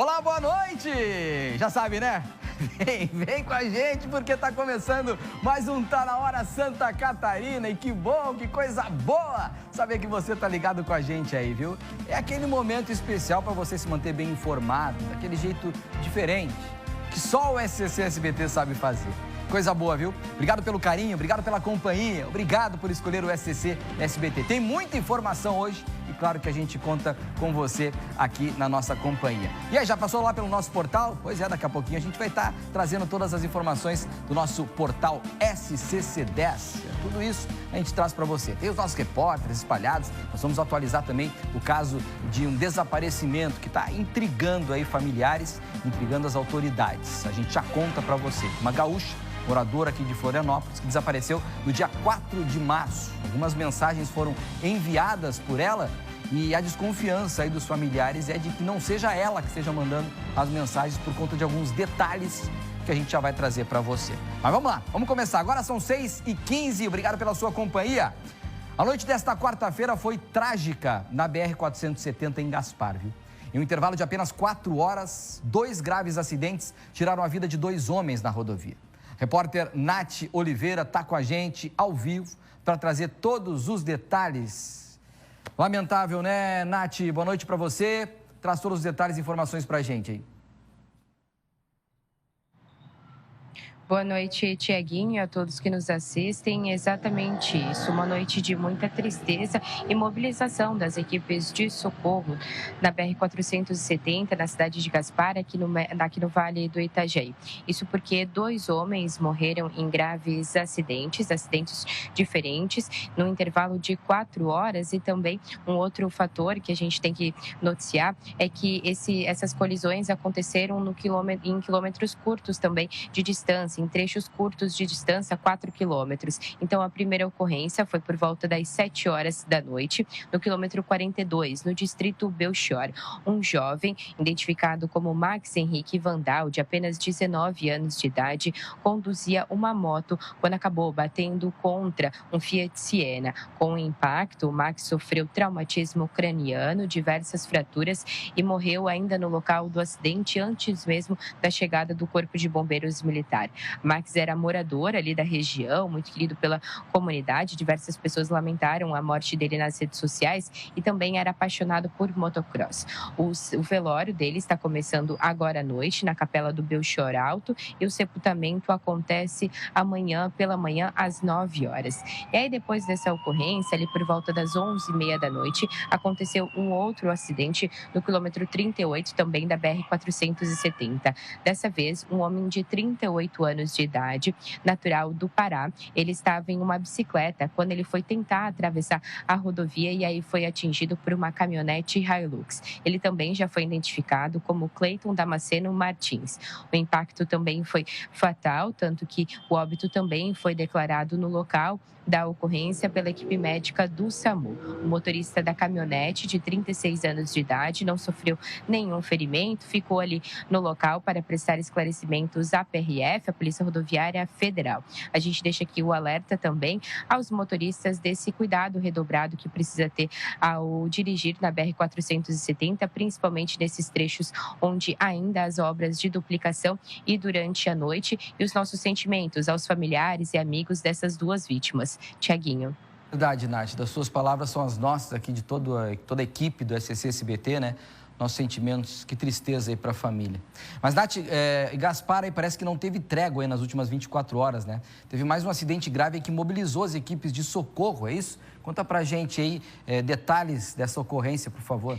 Olá, boa noite! Já sabe, né? Vem com a gente porque tá começando mais um Tá Na Hora Santa Catarina. E que bom, que coisa boa saber que você tá ligado com a gente aí, viu? É aquele momento especial para você se manter bem informado, daquele jeito diferente, que só o SCC SBT sabe fazer. Coisa boa, viu? Obrigado pelo carinho, obrigado pela companhia, obrigado por escolher o SCC SBT. Tem muita informação hoje e claro que a gente conta com você aqui na nossa companhia. E aí, já passou lá pelo nosso portal? Pois é, daqui a pouquinho a gente vai estar trazendo todas as informações do nosso portal SCC10. Tudo isso a gente traz para você. Tem os nossos repórteres espalhados, nós vamos atualizar também o caso de um desaparecimento que está intrigando aí familiares, intrigando as autoridades. A gente já conta para você. Uma gaúcha, moradora aqui de Florianópolis, que desapareceu no dia 4 de março. Algumas mensagens foram enviadas por ela e a desconfiança aí dos familiares é de que não seja ela que esteja mandando as mensagens por conta de alguns detalhes que a gente já vai trazer para você. Mas vamos lá, vamos começar. Agora são 6h15, obrigado pela sua companhia. A noite desta quarta-feira foi trágica na BR-470 em Gaspar, viu? Em um intervalo de apenas 4 horas, 2 graves acidentes tiraram a vida de 2 homens na rodovia. Repórter Nath Oliveira está com a gente ao vivo para trazer todos os detalhes. Lamentável, né, Nath? Boa noite para você. Traz todos os detalhes e informações para a gente aí. Boa noite, Tiaguinho, e a todos que nos assistem. Exatamente isso, uma noite de muita tristeza e mobilização das equipes de socorro na BR-470, na cidade de Gaspar, aqui no Vale do Itajaí. Isso porque 2 homens morreram em graves acidentes diferentes, no intervalo de 4 horas. E também um outro fator que a gente tem que noticiar é que essas colisões aconteceram em quilômetros curtos também de distância, em trechos curtos de distância, 4 quilômetros. Então, a primeira ocorrência foi por volta das 7 horas da noite, no quilômetro 42, no distrito Belchior. Um jovem, identificado como Max Henrique Vandal, de apenas 19 anos de idade, conduzia uma moto quando acabou batendo contra um Fiat Siena. Com o impacto, o Max sofreu traumatismo craniano, diversas fraturas e morreu ainda no local do acidente, antes mesmo da chegada do Corpo de Bombeiros Militar. Max era morador ali da região, muito querido pela comunidade. Diversas pessoas lamentaram a morte dele nas redes sociais e também era apaixonado por motocross. O velório dele está começando agora à noite na Capela do Belchior Alto e o sepultamento acontece amanhã pela manhã às 9 horas. E aí, depois dessa ocorrência, ali por volta das 11h30 da noite, aconteceu um outro acidente no quilômetro 38, também da BR-470. Dessa vez, um homem de 38 anos de idade, natural do Pará. Ele estava em uma bicicleta quando ele foi tentar atravessar a rodovia e aí foi atingido por uma caminhonete Hilux. Ele também já foi identificado como Cleiton Damasceno Martins. O impacto também foi fatal, tanto que o óbito também foi declarado no local da ocorrência pela equipe médica do SAMU. O motorista da caminhonete, de 36 anos de idade, não sofreu nenhum ferimento, ficou ali no local para prestar esclarecimentos à PRF, a Polícia Rodoviária Federal. A gente deixa aqui o alerta também aos motoristas desse cuidado redobrado que precisa ter ao dirigir na BR-470, principalmente nesses trechos onde ainda há as obras de duplicação e durante a noite. E os nossos sentimentos aos familiares e amigos dessas 2 vítimas. Tiaguinho. Verdade, Nath, das suas palavras são as nossas aqui de toda a equipe do SCC SBT, né? Nossos sentimentos, que tristeza aí para a família. Mas, Nath, Gaspar aí parece que não teve trégua aí nas últimas 24 horas, né? Teve mais um acidente grave aí que mobilizou as equipes de socorro, é isso? Conta pra gente aí detalhes dessa ocorrência, por favor.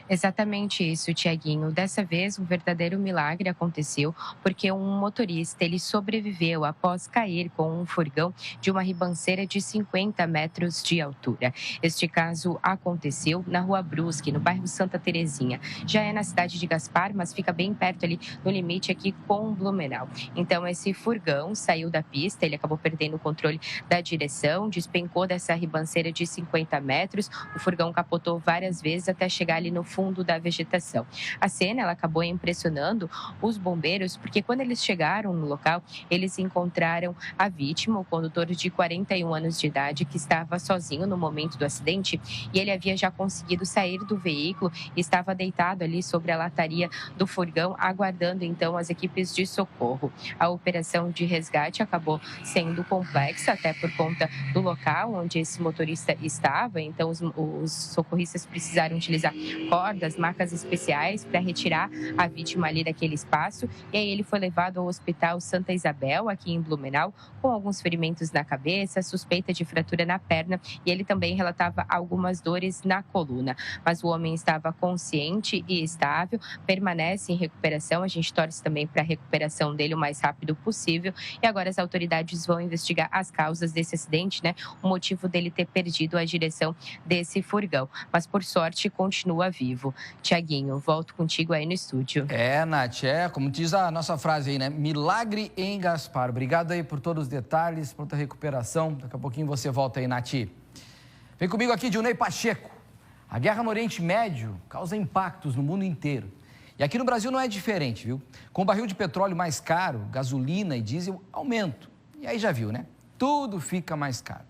Exatamente isso, Tiaguinho. Dessa vez, um verdadeiro milagre aconteceu porque um motorista ele sobreviveu após cair com um furgão de uma ribanceira de 50 metros de altura. Este caso aconteceu na Rua Brusque, no bairro Santa Terezinha. Já é na cidade de Gaspar, mas fica bem perto ali no limite aqui com Blumenau. Então, esse furgão saiu da pista, ele acabou perdendo o controle da direção, despencou dessa ribanceira de 50 metros. O furgão capotou várias vezes até chegar ali no fundo fundo da vegetação. A cena ela acabou impressionando os bombeiros, porque quando eles chegaram no local, eles encontraram a vítima, o condutor de 41 anos de idade, que estava sozinho no momento do acidente, e ele havia já conseguido sair do veículo e estava deitado ali sobre a lataria do furgão, aguardando então as equipes de socorro. A operação de resgate acabou sendo complexa, até por conta do local onde esse motorista estava, então os socorristas precisaram utilizar cordas, macas especiais para retirar a vítima ali daquele espaço, e aí ele foi levado ao Hospital Santa Isabel, aqui em Blumenau, com alguns ferimentos na cabeça, suspeita de fratura na perna, e ele também relatava algumas dores na coluna, mas o homem estava consciente e estável, permanece em recuperação, a gente torce também para a recuperação dele o mais rápido possível, e agora as autoridades vão investigar as causas desse acidente, né, o motivo dele ter perdido a direção desse furgão, mas por sorte continua vivo. Tiaguinho, volto contigo aí no estúdio. Nath, como diz a nossa frase aí, né, milagre em Gaspar. Obrigado aí por todos os detalhes, pronta recuperação, daqui a pouquinho você volta aí, Nath. Vem comigo aqui, Dionei Pacheco. A guerra no Oriente Médio causa impactos no mundo inteiro. E aqui no Brasil não é diferente, viu? Com o barril de petróleo mais caro, gasolina e diesel aumentam. E aí já viu, né? Tudo fica mais caro.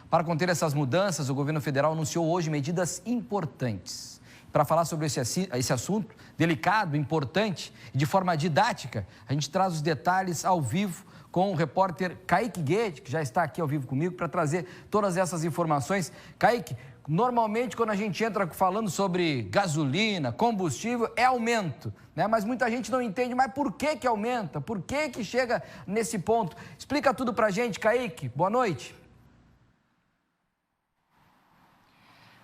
Para conter essas mudanças, o governo federal anunciou hoje medidas importantes. Para falar sobre esse assunto delicado, importante e de forma didática, a gente traz os detalhes ao vivo com o repórter Kaique Guede, que já está aqui ao vivo comigo, para trazer todas essas informações. Kaique, normalmente quando a gente entra falando sobre gasolina, combustível, é aumento, né? Mas muita gente não entende, mas por que aumenta? Por que chega nesse ponto? Explica tudo para a gente, Kaique. Boa noite.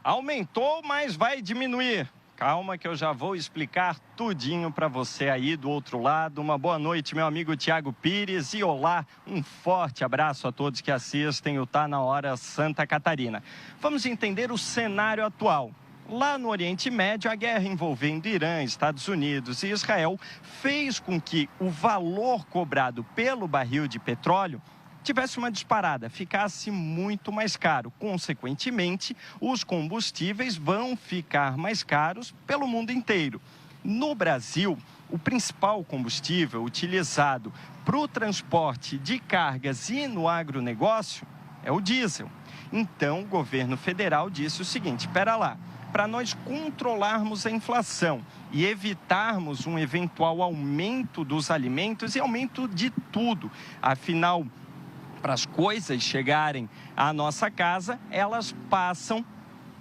Aumentou, mas vai diminuir. Calma que eu já vou explicar tudinho para você aí do outro lado. Uma boa noite, meu amigo Tiago Pires. E olá, um forte abraço a todos que assistem o Tá Na Hora Santa Catarina. Vamos entender o cenário atual. Lá no Oriente Médio, a guerra envolvendo Irã, Estados Unidos e Israel fez com que o valor cobrado pelo barril de petróleo tivesse uma disparada, ficasse muito mais caro. Consequentemente, os combustíveis vão ficar mais caros pelo mundo inteiro. No Brasil, o principal combustível utilizado para o transporte de cargas e no agronegócio é o diesel. Então, o governo federal disse o seguinte: espera lá, para nós controlarmos a inflação e evitarmos um eventual aumento dos alimentos e aumento de tudo, afinal, para as coisas chegarem à nossa casa, elas passam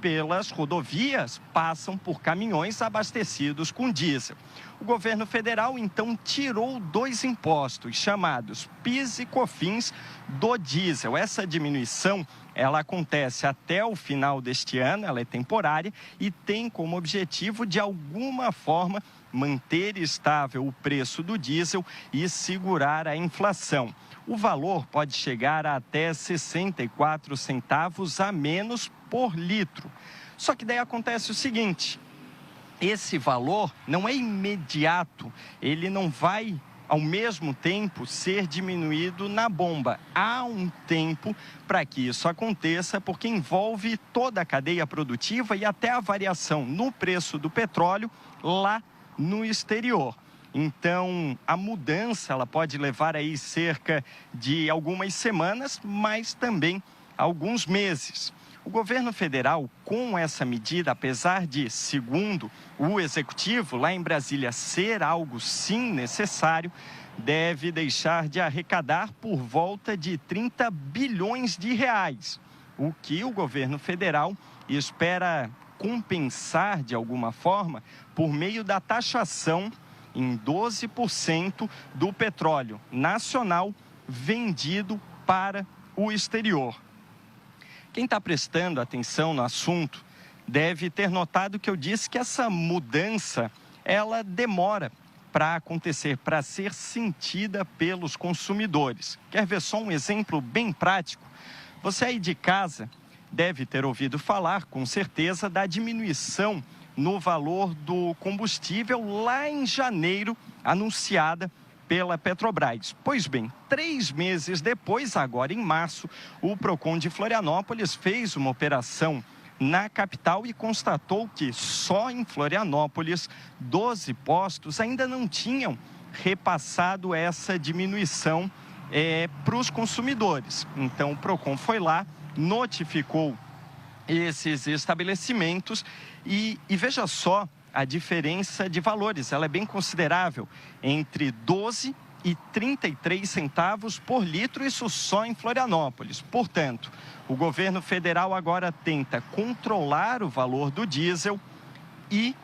pelas rodovias, passam por caminhões abastecidos com diesel. O governo federal, então, tirou 2 impostos, chamados PIS e COFINS, do diesel. Essa diminuição, ela acontece até o final deste ano, ela é temporária e tem como objetivo, de alguma forma, manter estável o preço do diesel e segurar a inflação. O valor pode chegar a até 64 centavos a menos por litro. Só que daí acontece o seguinte: esse valor não é imediato, ele não vai ao mesmo tempo ser diminuído na bomba. Há um tempo para que isso aconteça, porque envolve toda a cadeia produtiva e até a variação no preço do petróleo lá no exterior. Então, a mudança ela pode levar aí cerca de algumas semanas, mas também alguns meses. O governo federal, com essa medida, apesar de, segundo o executivo lá em Brasília, ser algo sim necessário, deve deixar de arrecadar por volta de 30 bilhões de reais, o que o governo federal espera compensar de alguma forma por meio da taxação em 12% do petróleo nacional vendido para o exterior. Quem está prestando atenção no assunto deve ter notado que eu disse que essa mudança, ela demora para acontecer, para ser sentida pelos consumidores. Quer ver só um exemplo bem prático? Você aí de casa deve ter ouvido falar, com certeza, da diminuição no valor do combustível lá em janeiro, anunciada pela Petrobras. Pois bem, 3 meses depois, agora em março, o Procon de Florianópolis fez uma operação na capital e constatou que só em Florianópolis 12 postos ainda não tinham repassado essa diminuição para os consumidores. Então o Procon foi lá, notificou esses estabelecimentos e veja só a diferença de valores. Ela é bem considerável, entre 12 e 33 centavos por litro, isso só em Florianópolis. Portanto, o governo federal agora tenta controlar o valor do diesel e,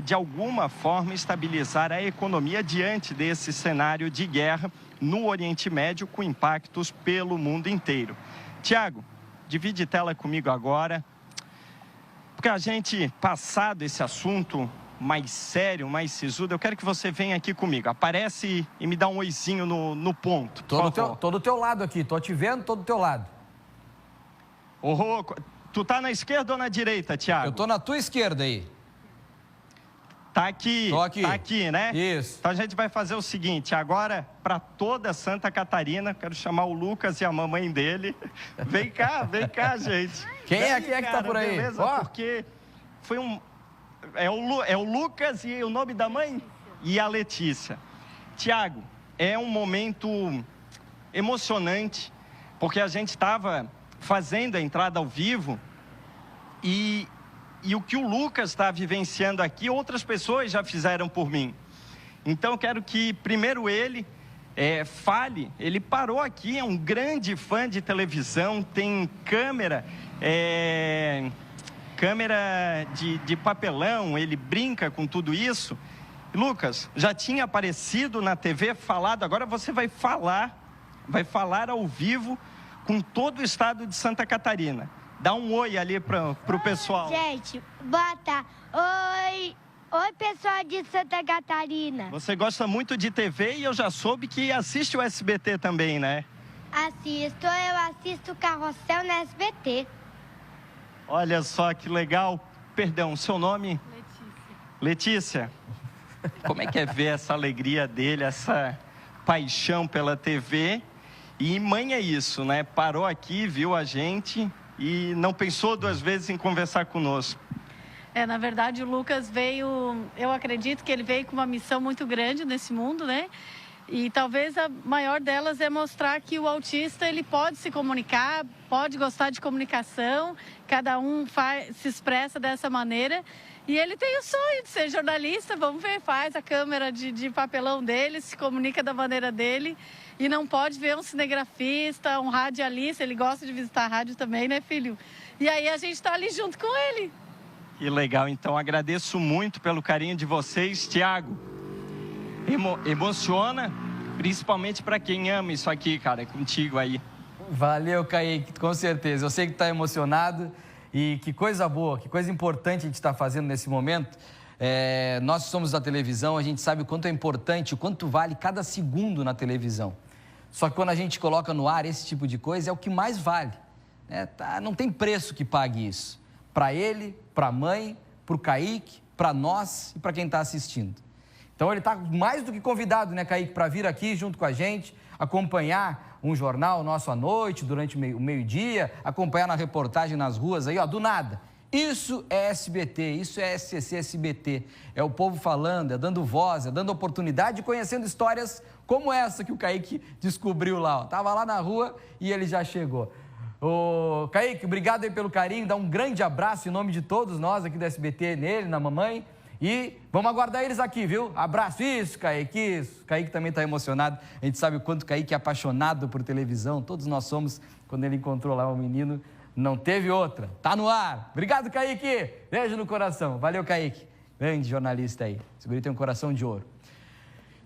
de alguma forma, estabilizar a economia diante desse cenário de guerra no Oriente Médio, com impactos pelo mundo inteiro. Tiago, divide tela comigo agora, porque a gente, passado esse assunto mais sério, mais sisudo, eu quero que você venha aqui comigo. Aparece e me dá um oizinho no ponto. Tô do teu lado aqui, tô te vendo, tô do teu lado. Tu tá na esquerda ou na direita, Tiago? Eu tô na tua esquerda aí. Tá aqui, tô aqui. Tá aqui, né? Isso. Então a gente vai fazer o seguinte, agora para toda Santa Catarina, quero chamar o Lucas e a mamãe dele. Vem cá, gente. Quem é que tá por aí? Beleza? Porque foi é o Lucas e o nome da mãe? E a Letícia. Tiago, é um momento emocionante, porque a gente estava fazendo a entrada ao vivo e o que o Lucas está vivenciando aqui, outras pessoas já fizeram por mim. Então, eu quero que, primeiro, ele fale. Ele parou aqui, é um grande fã de televisão, tem câmera de papelão, ele brinca com tudo isso. Lucas, já tinha aparecido na TV, falado, agora você vai falar ao vivo com todo o estado de Santa Catarina. Dá um oi ali pro pessoal. Gente, bota oi. Oi, pessoal de Santa Catarina. Você gosta muito de TV e eu já soube que assiste o SBT também, né? Eu assisto Carrossel no SBT. Olha só que legal. Perdão, seu nome? Letícia. Como é que é ver essa alegria dele, essa paixão pela TV? E mãe é isso, né? Parou aqui, viu a gente e não pensou duas vezes em conversar conosco. Na verdade, o Lucas veio, eu acredito que ele veio com uma missão muito grande nesse mundo, né? E talvez a maior delas é mostrar que o autista, ele pode se comunicar, pode gostar de comunicação, cada um se expressa dessa maneira. E ele tem o sonho de ser jornalista, vamos ver, faz a câmera de papelão dele, se comunica da maneira dele. E não pode ver um cinegrafista, um radialista, ele gosta de visitar a rádio também, né, filho? E aí a gente está ali junto com ele. Que legal, então agradeço muito pelo carinho de vocês. Tiago, emociona, principalmente para quem ama isso aqui, cara, é contigo aí. Valeu, Kaique, com certeza. Eu sei que está emocionado e que coisa boa, que coisa importante a gente está fazendo nesse momento. Nós somos da televisão, a gente sabe o quanto é importante, o quanto vale cada segundo na televisão. Só que quando a gente coloca no ar esse tipo de coisa, é o que mais vale. Não tem preço que pague isso. Para ele, para a mãe, para o Kaique, para nós e para quem está assistindo. Então ele está mais do que convidado, né, Kaique, para vir aqui junto com a gente, acompanhar um jornal nosso à noite, durante o meio-dia, acompanhar na reportagem nas ruas aí, ó, do nada. Isso é SBT, isso é SCC SBT. É o povo falando, é dando voz, é dando oportunidade, conhecendo histórias como essa que o Kaique descobriu lá. Ó. Tava lá na rua e ele já chegou. Ô, Kaique, obrigado aí pelo carinho, dá um grande abraço em nome de todos nós aqui do SBT nele, na mamãe. E vamos aguardar eles aqui, viu? Abraço, isso, Kaique, isso. Kaique também está emocionado. A gente sabe o quanto o Kaique é apaixonado por televisão. Todos nós somos. Quando ele encontrou lá o menino, não teve outra. Tá no ar. Obrigado, Kaique. Beijo no coração. Valeu, Kaique. Grande jornalista aí. Esse guri tem um coração de ouro.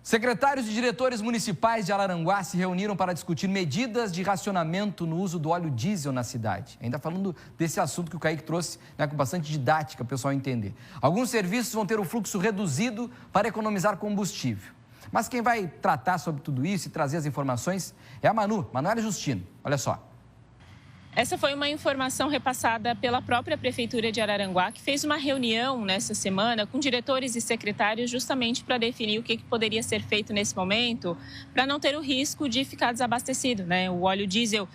Secretários e diretores municipais de Araranguá se reuniram para discutir medidas de racionamento no uso do óleo diesel na cidade. Ainda falando desse assunto que o Kaique trouxe, né, com bastante didática, para o pessoal entender. Alguns serviços vão ter o fluxo reduzido para economizar combustível. Mas quem vai tratar sobre tudo isso e trazer as informações é a Manuela Justino. Olha só. Essa foi uma informação repassada pela própria Prefeitura de Araranguá, que fez uma reunião nessa semana com diretores e secretários justamente para definir o que poderia ser feito nesse momento para não ter o risco de ficar desabastecido, né? O óleo diesel,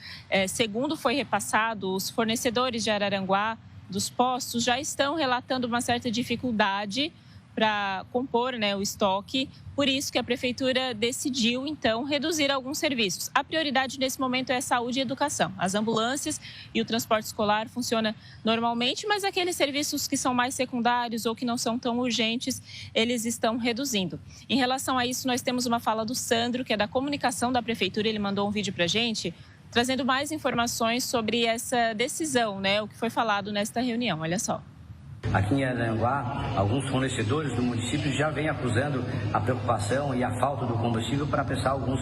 segundo foi repassado, os fornecedores de Araranguá dos postos já estão relatando uma certa dificuldade para compor, né, o estoque. Por isso que a Prefeitura decidiu, então, reduzir alguns serviços. A prioridade nesse momento é saúde e educação. As ambulâncias e o transporte escolar funcionam normalmente, mas aqueles serviços que são mais secundários ou que não são tão urgentes, eles estão reduzindo. Em relação a isso, nós temos uma fala do Sandro, que é da comunicação da Prefeitura. Ele mandou um vídeo para a gente, trazendo mais informações sobre essa decisão, né, o que foi falado nesta reunião. Olha só. Aqui em Araranguá, alguns fornecedores do município já vêm acusando a preocupação e a falta do combustível para prestar alguns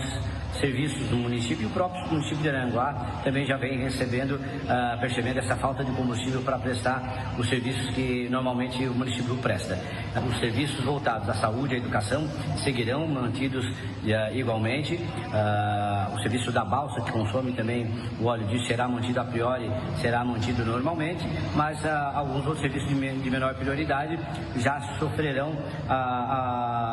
serviços do município, e o próprio município de Araranguá também já vem percebendo essa falta de combustível para prestar os serviços que normalmente o município presta. Os serviços voltados à saúde e à educação seguirão mantidos igualmente. O serviço da balsa, que consome também o óleo diesel, será mantido a priori, será mantido normalmente, mas alguns outros serviços de menor prioridade já sofrerão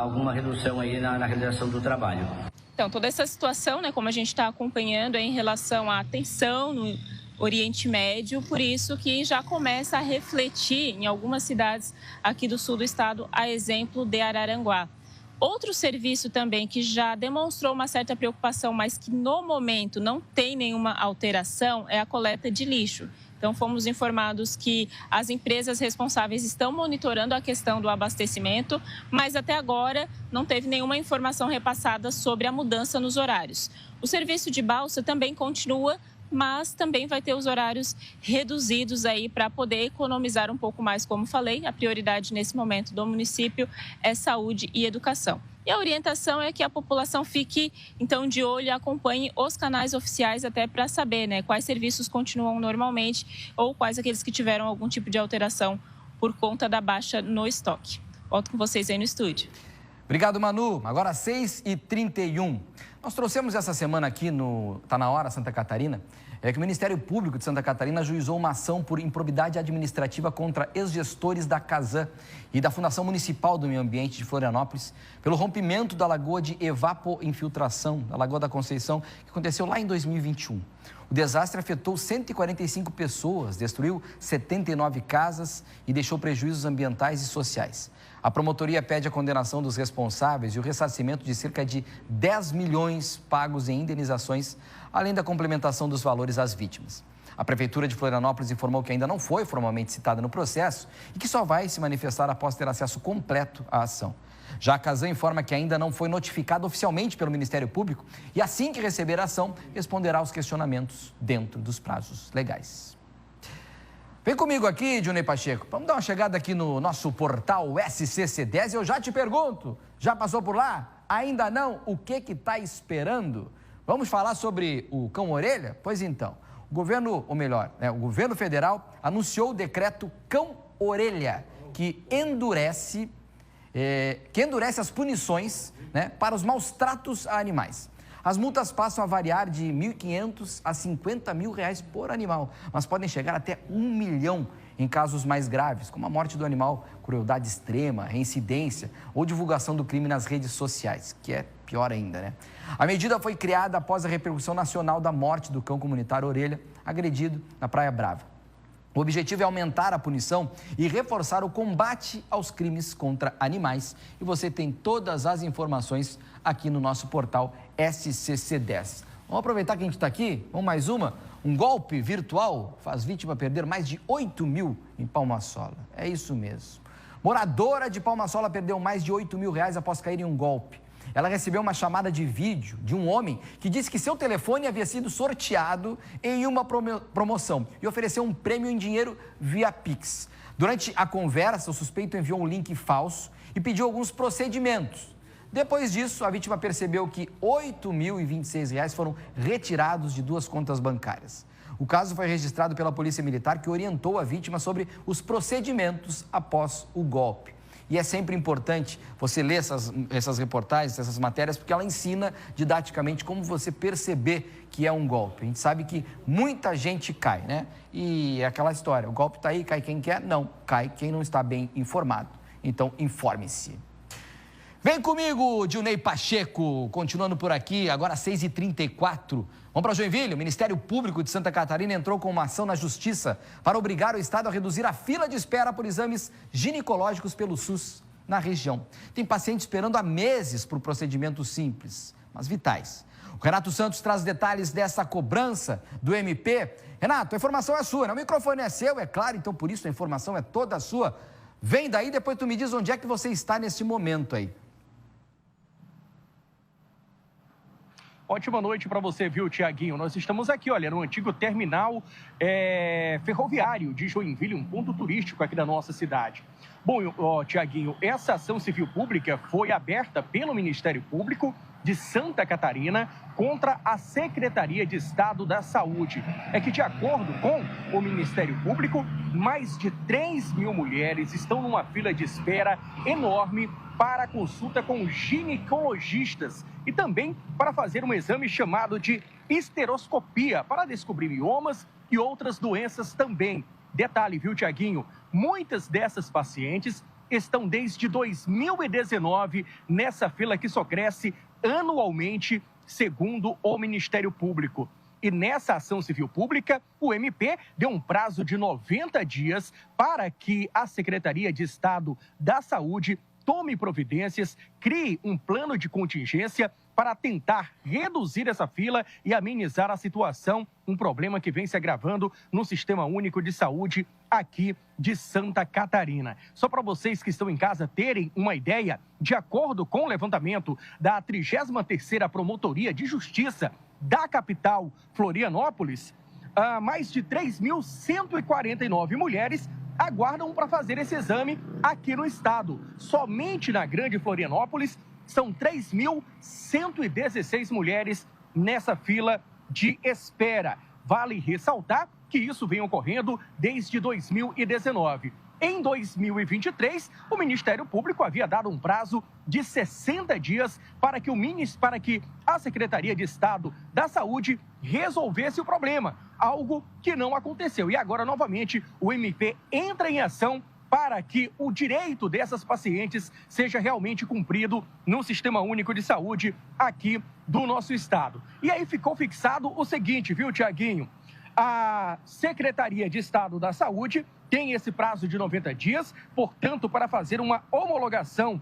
alguma redução aí na realização do trabalho. Então, toda essa situação, né, como a gente está acompanhando, é em relação à tensão no Oriente Médio, por isso que já começa a refletir em algumas cidades aqui do sul do estado, a exemplo de Araranguá. Outro serviço também que já demonstrou uma certa preocupação, mas que no momento não tem nenhuma alteração, é a coleta de lixo. Então, fomos informados que as empresas responsáveis estão monitorando a questão do abastecimento, mas até agora não teve nenhuma informação repassada sobre a mudança nos horários. O serviço de balsa também continua, mas também vai ter os horários reduzidos aí para poder economizar um pouco mais, como falei. A prioridade nesse momento do município é saúde e educação. E a orientação é que a população fique, então, de olho e acompanhe os canais oficiais até para saber, né, quais serviços continuam normalmente ou quais aqueles que tiveram algum tipo de alteração por conta da baixa no estoque. Volto com vocês aí no estúdio. Obrigado, Manu. Agora 6h31. Nós trouxemos essa semana aqui no Tá Na Hora, Santa Catarina, que o Ministério Público de Santa Catarina ajuizou uma ação por improbidade administrativa contra ex-gestores da Casan e da Fundação Municipal do Meio Ambiente de Florianópolis pelo rompimento da lagoa de evapoinfiltração, da Lagoa da Conceição, que aconteceu lá em 2021. O desastre afetou 145 pessoas, destruiu 79 casas e deixou prejuízos ambientais e sociais. A promotoria pede a condenação dos responsáveis e o ressarcimento de cerca de 10 milhões pagos em indenizações, além da complementação dos valores às vítimas. A Prefeitura de Florianópolis informou que ainda não foi formalmente citada no processo e que só vai se manifestar após ter acesso completo à ação. Já a Casan informa que ainda não foi notificada oficialmente pelo Ministério Público e, assim que receber a ação, responderá aos questionamentos dentro dos prazos legais. Vem comigo aqui, Dionei Pacheco. Vamos dar uma chegada aqui no nosso portal SCC10. Eu já te pergunto, já passou por lá? Ainda não? O que está esperando? Vamos falar sobre o cão-orelha? Pois então, o governo federal anunciou o decreto cão-orelha, que endurece as punições, né, para os maus tratos a animais. As multas passam a variar de R$ 1.500 a R$ 50 mil por animal, mas podem chegar até R$ 1 milhão em casos mais graves, como a morte do animal, crueldade extrema, reincidência ou divulgação do crime nas redes sociais, que é pior ainda, né? A medida foi criada após a repercussão nacional da morte do cão comunitário Orelha, agredido na Praia Brava. O objetivo é aumentar a punição e reforçar o combate aos crimes contra animais. E você tem todas as informações aqui no nosso portal SCC10. Vamos aproveitar que a gente está aqui, vamos mais uma. Um golpe virtual faz vítima perder mais de 8 mil em Palma-Sola. É isso mesmo. Moradora de Palma-Sola perdeu mais de 8 mil reais após cair em um golpe. Ela recebeu uma chamada de vídeo de um homem que disse que seu telefone havia sido sorteado em uma promoção e ofereceu um prêmio em dinheiro via Pix. Durante a conversa, o suspeito enviou um link falso e pediu alguns procedimentos. Depois disso, a vítima percebeu que R$ 8.026 foram retirados de 2 contas bancárias. O caso foi registrado pela Polícia Militar, que orientou a vítima sobre os procedimentos após o golpe. E é sempre importante você ler essas reportagens, essas matérias, porque ela ensina didaticamente como você perceber que é um golpe. A gente sabe que muita gente cai, né? E é aquela história, o golpe está aí, cai quem quer? Não, cai quem não está bem informado. Então, informe-se. Vem comigo, Dilnei Pacheco, continuando por aqui, agora 6h34. Vamos para Joinville. O Ministério Público de Santa Catarina entrou com uma ação na Justiça para obrigar o Estado a reduzir a fila de espera por exames ginecológicos pelo SUS na região. Tem paciente esperando há meses por procedimentos simples, mas vitais. O Renato Santos traz detalhes dessa cobrança do MP. Renato, a informação é sua, né? O microfone é seu, é claro, então por isso a informação é toda sua. Vem daí, depois tu me diz onde é que você está nesse momento aí. Ótima noite para você, viu, Tiaguinho? Nós estamos aqui, olha, no antigo terminal ferroviário de Joinville, um ponto turístico aqui da nossa cidade. Bom, Tiaguinho, essa ação civil pública foi aberta pelo Ministério Público de Santa Catarina contra a Secretaria de Estado da Saúde. É que, de acordo com o Ministério Público, mais de 3.000 mulheres estão numa fila de espera enorme para consulta com ginecologistas e também para fazer um exame chamado de esteroscopia para descobrir miomas e outras doenças também. Detalhe, viu, Tiaguinho? Muitas dessas pacientes estão desde 2019 nessa fila que só cresce anualmente, segundo o Ministério Público. E nessa ação civil pública, o MP deu um prazo de 90 dias para que a Secretaria de Estado da Saúde tome providências, crie um plano de contingência para tentar reduzir essa fila e amenizar a situação, um problema que vem se agravando no Sistema Único de Saúde aqui de Santa Catarina. Só para vocês que estão em casa terem uma ideia, de acordo com o levantamento da 33ª Promotoria de Justiça da capital Florianópolis, mais de 3.149 mulheres aguardam para fazer esse exame aqui no estado. Somente na Grande Florianópolis são 3.116 mulheres nessa fila de espera. Vale ressaltar que isso vem ocorrendo desde 2019. Em 2023, o Ministério Público havia dado um prazo de 60 dias para que a Secretaria de Estado da Saúde resolvesse o problema, algo que não aconteceu. E agora, novamente, o MP entra em ação para que o direito dessas pacientes seja realmente cumprido no Sistema Único de Saúde aqui do nosso estado. E aí ficou fixado o seguinte, viu, Tiaguinho? A Secretaria de Estado da Saúde tem esse prazo de 90 dias, portanto, para fazer uma homologação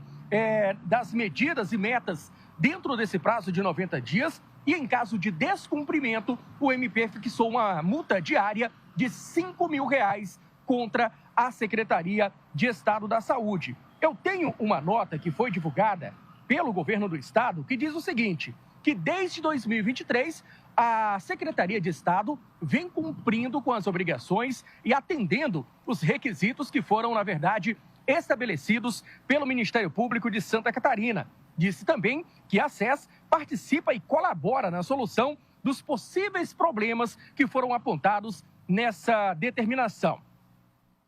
das medidas e metas dentro desse prazo de 90 dias. E em caso de descumprimento, o MP fixou uma multa diária de R$5.000 contra a Secretaria de Estado da Saúde. Eu tenho uma nota que foi divulgada pelo governo do estado que diz o seguinte, que desde 2023, a Secretaria de Estado vem cumprindo com as obrigações e atendendo os requisitos que foram, na verdade, estabelecidos pelo Ministério Público de Santa Catarina. Disse também que a SES participa e colabora na solução dos possíveis problemas que foram apontados nessa determinação.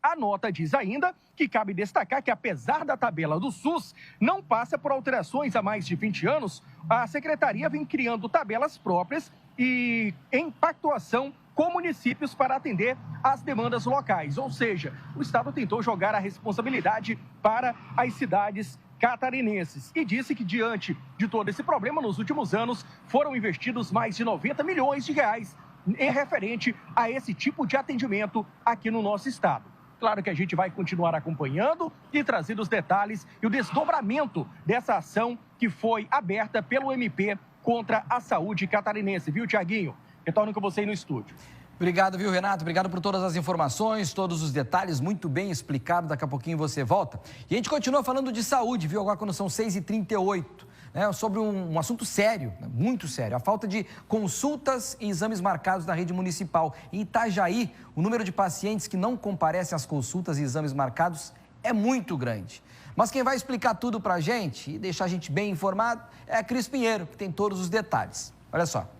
A nota diz ainda que cabe destacar que, apesar da tabela do SUS não passa por alterações há mais de 20 anos, a Secretaria vem criando tabelas próprias e em pactuação com municípios para atender às demandas locais. Ou seja, o Estado tentou jogar a responsabilidade para as cidades catarinenses e disse que, diante de todo esse problema, nos últimos anos foram investidos mais de R$90 milhões em referente a esse tipo de atendimento aqui no nosso estado. Claro que a gente vai continuar acompanhando e trazendo os detalhes e o desdobramento dessa ação que foi aberta pelo MP contra a saúde catarinense, viu, Tiaguinho? Retorno com você aí no estúdio. Obrigado, viu, Renato? Obrigado por todas as informações, todos os detalhes, muito bem explicado. Daqui a pouquinho você volta. E a gente continua falando de saúde, viu? Agora quando são 6h38, né? Sobre um assunto sério, muito sério. A falta de consultas e exames marcados na rede municipal. Em Itajaí, o número de pacientes que não comparecem às consultas e exames marcados é muito grande. Mas quem vai explicar tudo pra gente e deixar a gente bem informado é a Cris Pinheiro, que tem todos os detalhes. Olha só.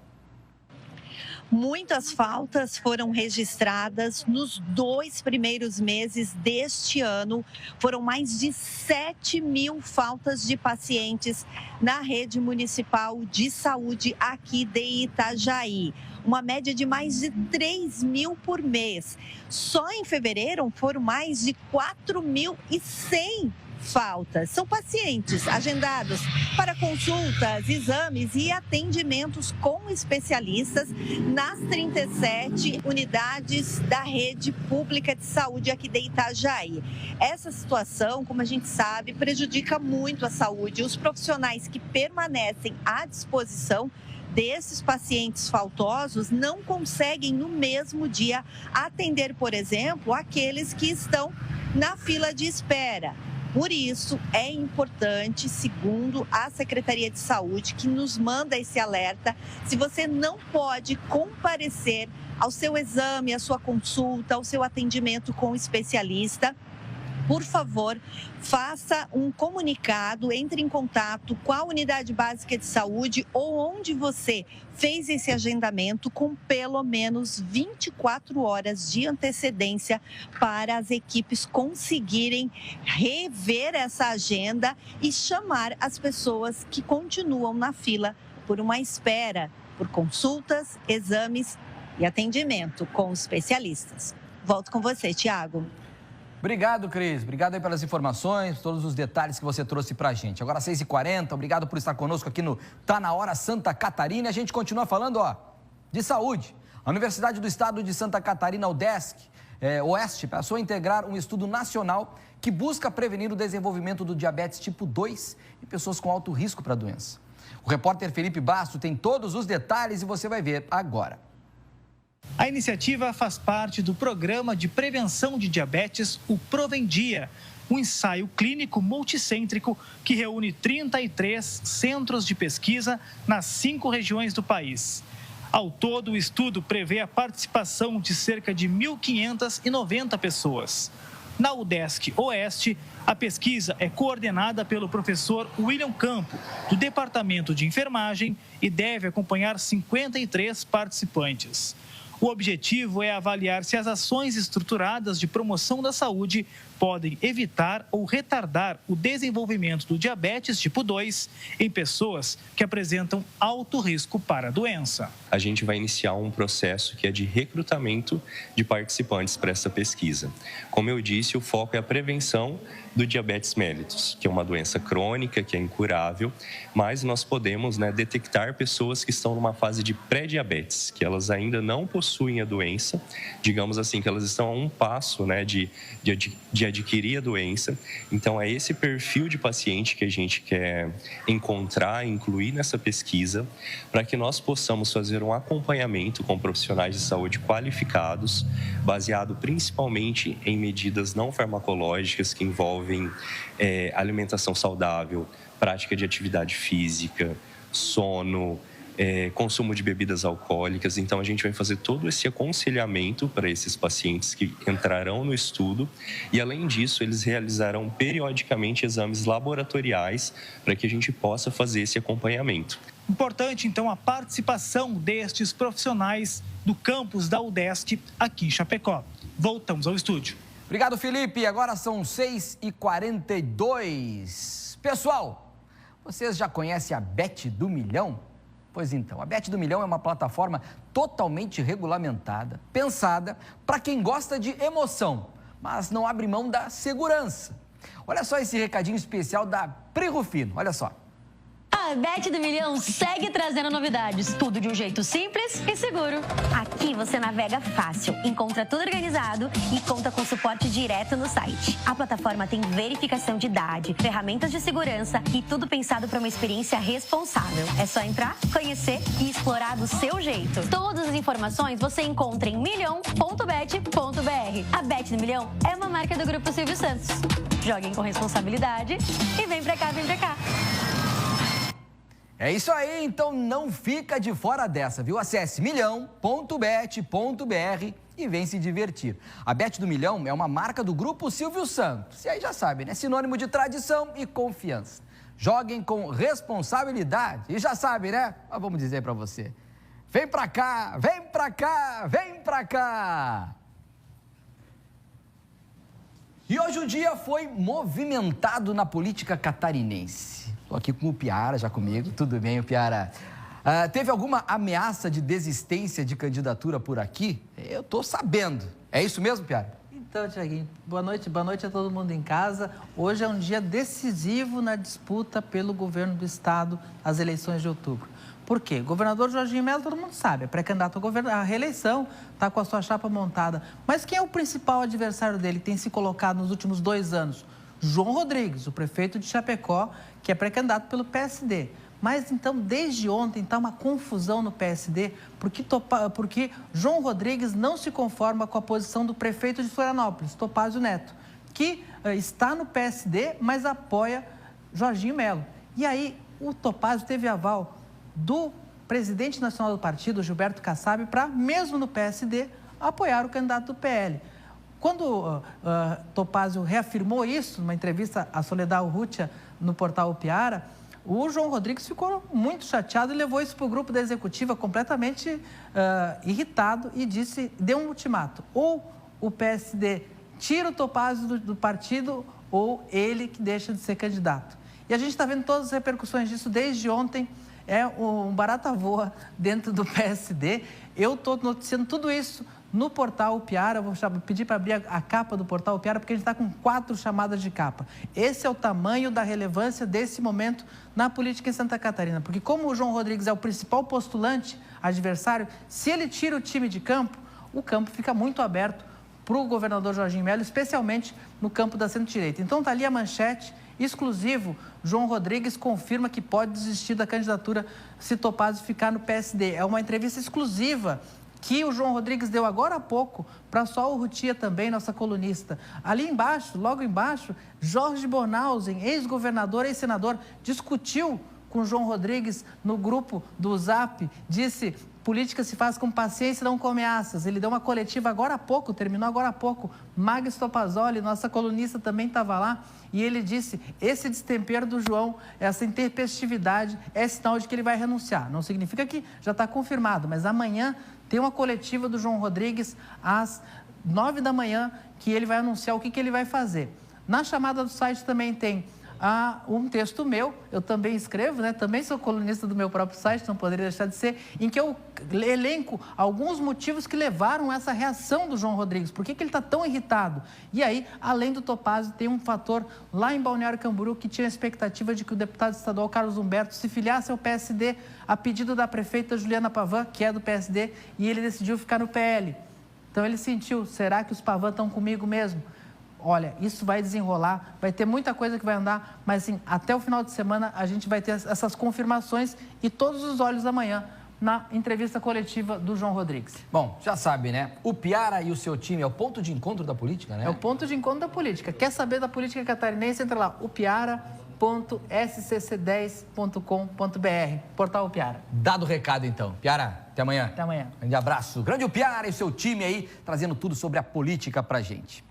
Muitas faltas foram registradas nos 2 primeiros meses deste ano. Foram mais de 7.000 faltas de pacientes na rede municipal de saúde aqui de Itajaí. Uma média de mais de 3.000 por mês. Só em fevereiro foram mais de 4.100 faltas. São pacientes agendados para consultas, exames e atendimentos com especialistas nas 37 unidades da rede pública de saúde aqui de Itajaí. Essa situação, como a gente sabe, prejudica muito a saúde. Os profissionais que permanecem à disposição desses pacientes faltosos não conseguem no mesmo dia atender, por exemplo, aqueles que estão na fila de espera. Por isso, é importante, segundo a Secretaria de Saúde, que nos manda esse alerta, se você não pode comparecer ao seu exame, à sua consulta, ao seu atendimento com o especialista, por favor, faça um comunicado, entre em contato com a unidade básica de saúde ou onde você fez esse agendamento com pelo menos 24 horas de antecedência para as equipes conseguirem rever essa agenda e chamar as pessoas que continuam na fila por uma espera, por consultas, exames e atendimento com os especialistas. Volto com você, Tiago. Obrigado, Cris. Obrigado aí pelas informações, todos os detalhes que você trouxe pra gente. Agora 6h40, obrigado por estar conosco aqui no Tá Na Hora Santa Catarina. E a gente continua falando, de saúde. A Universidade do Estado de Santa Catarina, Oeste, passou a integrar um estudo nacional que busca prevenir o desenvolvimento do diabetes tipo 2 em pessoas com alto risco para a doença. O repórter Felipe Basto tem todos os detalhes e você vai ver agora. A iniciativa faz parte do Programa de Prevenção de Diabetes, o Provendia, um ensaio clínico multicêntrico que reúne 33 centros de pesquisa nas 5 regiões do país. Ao todo, o estudo prevê a participação de cerca de 1.590 pessoas. Na UDESC Oeste, a pesquisa é coordenada pelo professor William Campo, do Departamento de Enfermagem, e deve acompanhar 53 participantes. O objetivo é avaliar se as ações estruturadas de promoção da saúde podem evitar ou retardar o desenvolvimento do diabetes tipo 2 em pessoas que apresentam alto risco para a doença. A gente vai iniciar um processo que é de recrutamento de participantes para essa pesquisa. Como eu disse, o foco é a prevenção do diabetes mellitus, que é uma doença crônica, que é incurável, mas nós podemos detectar pessoas que estão numa fase de pré-diabetes, que elas ainda não possuem a doença, digamos assim, que elas estão a um passo de adquirir a doença. Então, é esse perfil de paciente que a gente quer encontrar, incluir nessa pesquisa, para que nós possamos fazer um acompanhamento com profissionais de saúde qualificados, baseado principalmente em medidas não farmacológicas que envolvem alimentação saudável, prática de atividade física, sono, consumo de bebidas alcoólicas. Então, a gente vai fazer todo esse aconselhamento para esses pacientes que entrarão no estudo e, além disso, eles realizarão periodicamente exames laboratoriais para que a gente possa fazer esse acompanhamento. Importante, então, a participação destes profissionais do campus da UDESC aqui em Chapecó. Voltamos ao estúdio. Obrigado, Felipe. Agora são 6h42. Pessoal, vocês já conhecem a Bet do Milhão? Pois então, a Bet do Milhão é uma plataforma totalmente regulamentada, pensada para quem gosta de emoção, mas não abre mão da segurança. Olha só esse recadinho especial da Pri Rufino, olha só. A Bet do Milhão segue trazendo novidades, tudo de um jeito simples e seguro. Aqui você navega fácil, encontra tudo organizado e conta com suporte direto no site. A plataforma tem verificação de idade, ferramentas de segurança e tudo pensado para uma experiência responsável. É só entrar, conhecer e explorar do seu jeito. Todas as informações você encontra em milhão.bet.br. A Bet do Milhão é uma marca do Grupo Silvio Santos. Joguem com responsabilidade e vem pra cá, vem pra cá. É isso aí, então não fica de fora dessa, viu? Acesse milhão.bet.br e vem se divertir. A Bet do Milhão é uma marca do Grupo Silvio Santos. E aí já sabe, né? Sinônimo de tradição e confiança. Joguem com responsabilidade. E já sabe, né? Mas vamos dizer pra você. Vem pra cá, vem pra cá, vem pra cá. E hoje o dia foi movimentado na política catarinense. Estou aqui com o Piara, já comigo. Tudo bem, Piara? Teve alguma ameaça de desistência de candidatura por aqui? Eu estou sabendo. É isso mesmo, Piara? Então, Tiaguinho, boa noite a todo mundo em casa. Hoje é um dia decisivo na disputa pelo governo do Estado às eleições de outubro. Por quê? O governador Jorginho Melo, todo mundo sabe, é pré-candidato à reeleição, está com a sua chapa montada. Mas quem é o principal adversário dele, que tem se colocado nos últimos 2 anos? João Rodrigues, o prefeito de Chapecó, que é pré-candidato pelo PSD. Mas, então, desde ontem, está uma confusão no PSD, porque João Rodrigues não se conforma com a posição do prefeito de Florianópolis, Topázio Neto, que está no PSD, mas apoia Jorginho Melo. E aí, o Topázio teve aval do presidente nacional do partido, Gilberto Kassab, para, mesmo no PSD, apoiar o candidato do PL. Quando Topázio reafirmou isso, numa entrevista à Soledad Urrutia, no portal O Piara, o João Rodrigues ficou muito chateado e levou isso para o grupo da executiva completamente irritado e deu um ultimato. Ou o PSD tira o Topázio do partido ou ele que deixa de ser candidato. E a gente está vendo todas as repercussões disso desde ontem. É um barata voa dentro do PSD. Eu estou noticiando tudo isso no portal O Piara. Eu vou pedir para abrir a capa do portal O Piara, porque a gente está com 4 chamadas de capa. Esse é o tamanho da relevância desse momento na política em Santa Catarina. Porque como o João Rodrigues é o principal postulante, adversário, se ele tira o time de campo, o campo fica muito aberto para o governador Jorginho Melo, especialmente no campo da centro-direita. Então está ali a manchete. Exclusivo, João Rodrigues confirma que pode desistir da candidatura se Topázio ficar no PSD. É uma entrevista exclusiva que o João Rodrigues deu agora há pouco para Sol Urrutia também, nossa colunista. Ali embaixo, logo embaixo, Jorge Bornhausen, ex-governador, ex-senador, discutiu com João Rodrigues no grupo do Zap, disse: política se faz com paciência e não com ameaças. Ele deu uma coletiva agora há pouco, terminou agora há pouco. Magis Topazoli, nossa colunista, também estava lá. E ele disse, esse destempero do João, essa intempestividade, é sinal de que ele vai renunciar. Não significa que já está confirmado, mas amanhã tem uma coletiva do João Rodrigues às 9 da manhã, que ele vai anunciar o que ele vai fazer. Na chamada do site também tem um texto meu, eu também escrevo, né? Também sou colunista do meu próprio site, não poderia deixar de ser, em que eu elenco alguns motivos que levaram a essa reação do João Rodrigues. Por que ele está tão irritado? E aí, além do Topázio, tem um fator lá em Balneário Camboriú que tinha a expectativa de que o deputado estadual Carlos Humberto se filiasse ao PSD a pedido da prefeita Juliana Pavan, que é do PSD, e ele decidiu ficar no PL. Então ele sentiu, será que os Pavan estão comigo mesmo? Olha, isso vai desenrolar, vai ter muita coisa que vai andar, mas assim, até o final de semana a gente vai ter essas confirmações e todos os olhos amanhã na entrevista coletiva do João Rodrigues. Bom, já sabe, né? O Piara e o seu time é o ponto de encontro da política, né? É o ponto de encontro da política. Quer saber da política catarinense? Entra lá, upiara.scc10.com.br, portal O Piara. Dado o recado, então. Piara, até amanhã. Até amanhã. Grande abraço. Grande o Piara e seu time aí, trazendo tudo sobre a política pra gente.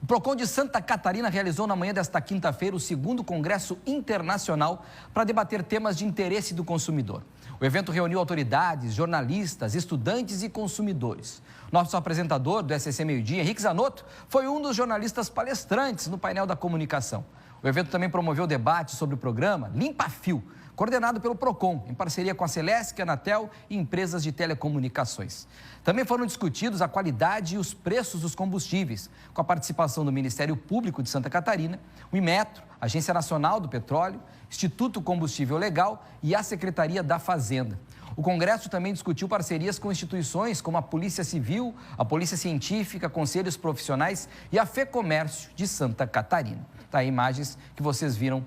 O PROCON de Santa Catarina realizou na manhã desta quinta-feira o 2º Congresso Internacional para debater temas de interesse do consumidor. O evento reuniu autoridades, jornalistas, estudantes e consumidores. Nosso apresentador do SCC Meio Dia, Henrique Zanotto, foi um dos jornalistas palestrantes no painel da comunicação. O evento também promoveu debate sobre o programa Limpa Fio, coordenado pelo PROCON, em parceria com a Celesc, Anatel e empresas de telecomunicações. Também foram discutidos a qualidade e os preços dos combustíveis, com a participação do Ministério Público de Santa Catarina, o Inmetro, Agência Nacional do Petróleo, Instituto Combustível Legal e a Secretaria da Fazenda. O Congresso também discutiu parcerias com instituições como a Polícia Civil, a Polícia Científica, conselhos profissionais e a FEComércio de Santa Catarina. Tá aí imagens que vocês viram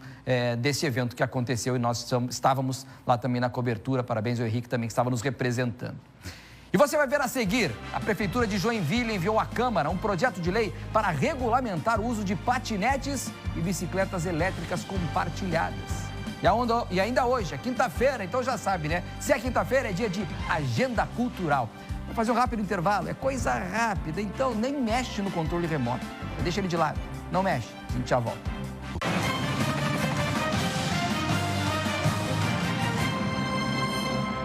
desse evento que aconteceu e nós estávamos lá também na cobertura. Parabéns ao Henrique também que estava nos representando. E você vai ver a seguir, a Prefeitura de Joinville enviou à Câmara um projeto de lei para regulamentar o uso de patinetes e bicicletas elétricas compartilhadas. E ainda hoje, é quinta-feira, então já sabe, né? Se é quinta-feira, é dia de agenda cultural. Vou fazer um rápido intervalo, é coisa rápida, então nem mexe no controle remoto. Deixa ele de lado, não mexe, a gente já volta.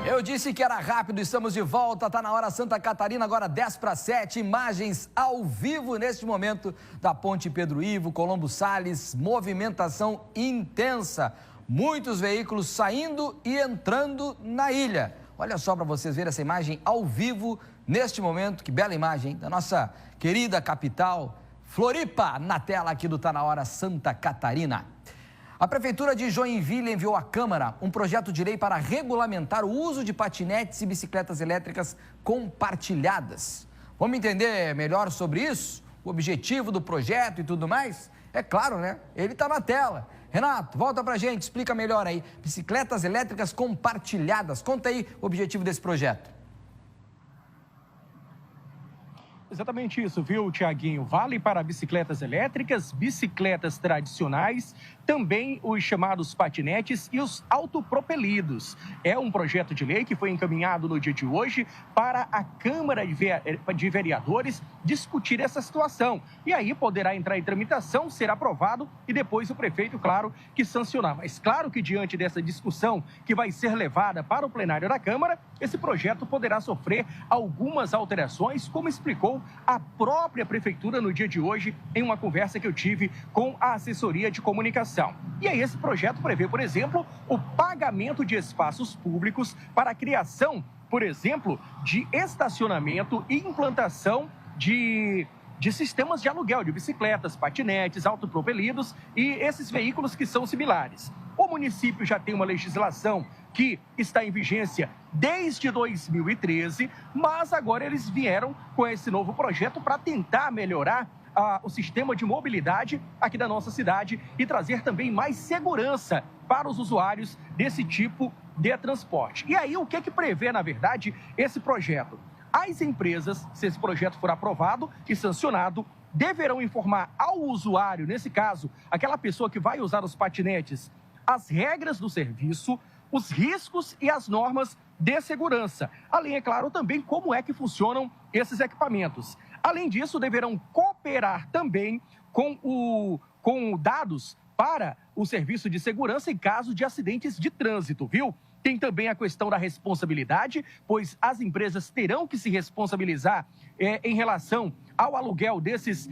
Eu disse que era rápido, estamos de volta, tá na hora Santa Catarina, agora 10:07, imagens ao vivo neste momento da Ponte Pedro Ivo, Colombo Salles, movimentação intensa, muitos veículos saindo e entrando na ilha. Olha só para vocês verem essa imagem ao vivo neste momento, que bela imagem, hein? Da nossa querida capital, Floripa, na tela aqui do Tá Na Hora Santa Catarina. A Prefeitura de Joinville enviou à Câmara um projeto de lei para regulamentar o uso de patinetes e bicicletas elétricas compartilhadas. Vamos entender melhor sobre isso? O objetivo do projeto e tudo mais? É claro, né? Ele está na tela. Renato, volta pra gente, explica melhor aí. Bicicletas elétricas compartilhadas. Conta aí o objetivo desse projeto. Exatamente isso, viu, Tiaguinho? Vale para bicicletas elétricas, bicicletas tradicionais, também os chamados patinetes e os autopropelidos. É um projeto de lei que foi encaminhado no dia de hoje para a Câmara de Vereadores discutir essa situação. E aí poderá entrar em tramitação, ser aprovado e depois o prefeito, claro, que sancionar. Mas claro que diante dessa discussão que vai ser levada para o plenário da Câmara, esse projeto poderá sofrer algumas alterações, como explicou a própria Prefeitura no dia de hoje, em uma conversa que eu tive com a assessoria de comunicação. E aí esse projeto prevê, por exemplo, o pagamento de espaços públicos para a criação, por exemplo, de estacionamento e implantação de sistemas de aluguel de bicicletas, patinetes, autopropelidos e esses veículos que são similares. O município já tem uma legislação que está em vigência desde 2013, mas agora eles vieram com esse novo projeto para tentar melhorar o sistema de mobilidade aqui da nossa cidade e trazer também mais segurança para os usuários desse tipo de transporte. E aí, o que prevê, na verdade, esse projeto? As empresas, se esse projeto for aprovado e sancionado, deverão informar ao usuário, nesse caso, aquela pessoa que vai usar os patinetes, as regras do serviço, os riscos e as normas de segurança. Além, é claro, também como é que funcionam esses equipamentos. Além disso, deverão cooperar também com dados para o serviço de segurança em caso de acidentes de trânsito, viu? Tem também a questão da responsabilidade, pois as empresas terão que se responsabilizar em relação ao aluguel desses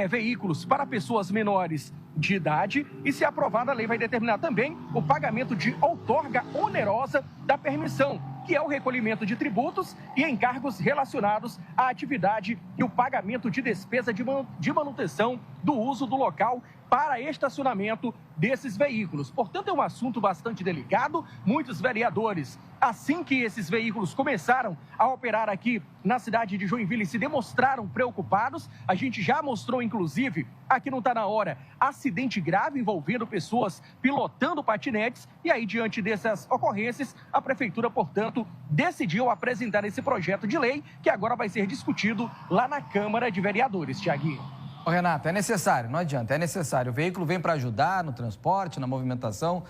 veículos para pessoas menores de idade. E, se aprovada, a lei vai determinar também o pagamento de outorga onerosa da permissão, que é o recolhimento de tributos e encargos relacionados à atividade e o pagamento de despesa de manutenção do uso do local para estacionamento desses veículos. Portanto, é um assunto bastante delicado. Muitos vereadores, assim que esses veículos começaram a operar aqui na cidade de Joinville, se demonstraram preocupados. A gente já mostrou, inclusive, aqui não Tá Na Hora, acidente grave envolvendo pessoas pilotando patinetes. E aí, diante dessas ocorrências, a Prefeitura, portanto, decidiu apresentar esse projeto de lei que agora vai ser discutido lá na Câmara de Vereadores. Tiaguinho. Ô, Renato, é necessário, não adianta, é necessário. O veículo vem para ajudar no transporte, na movimentação,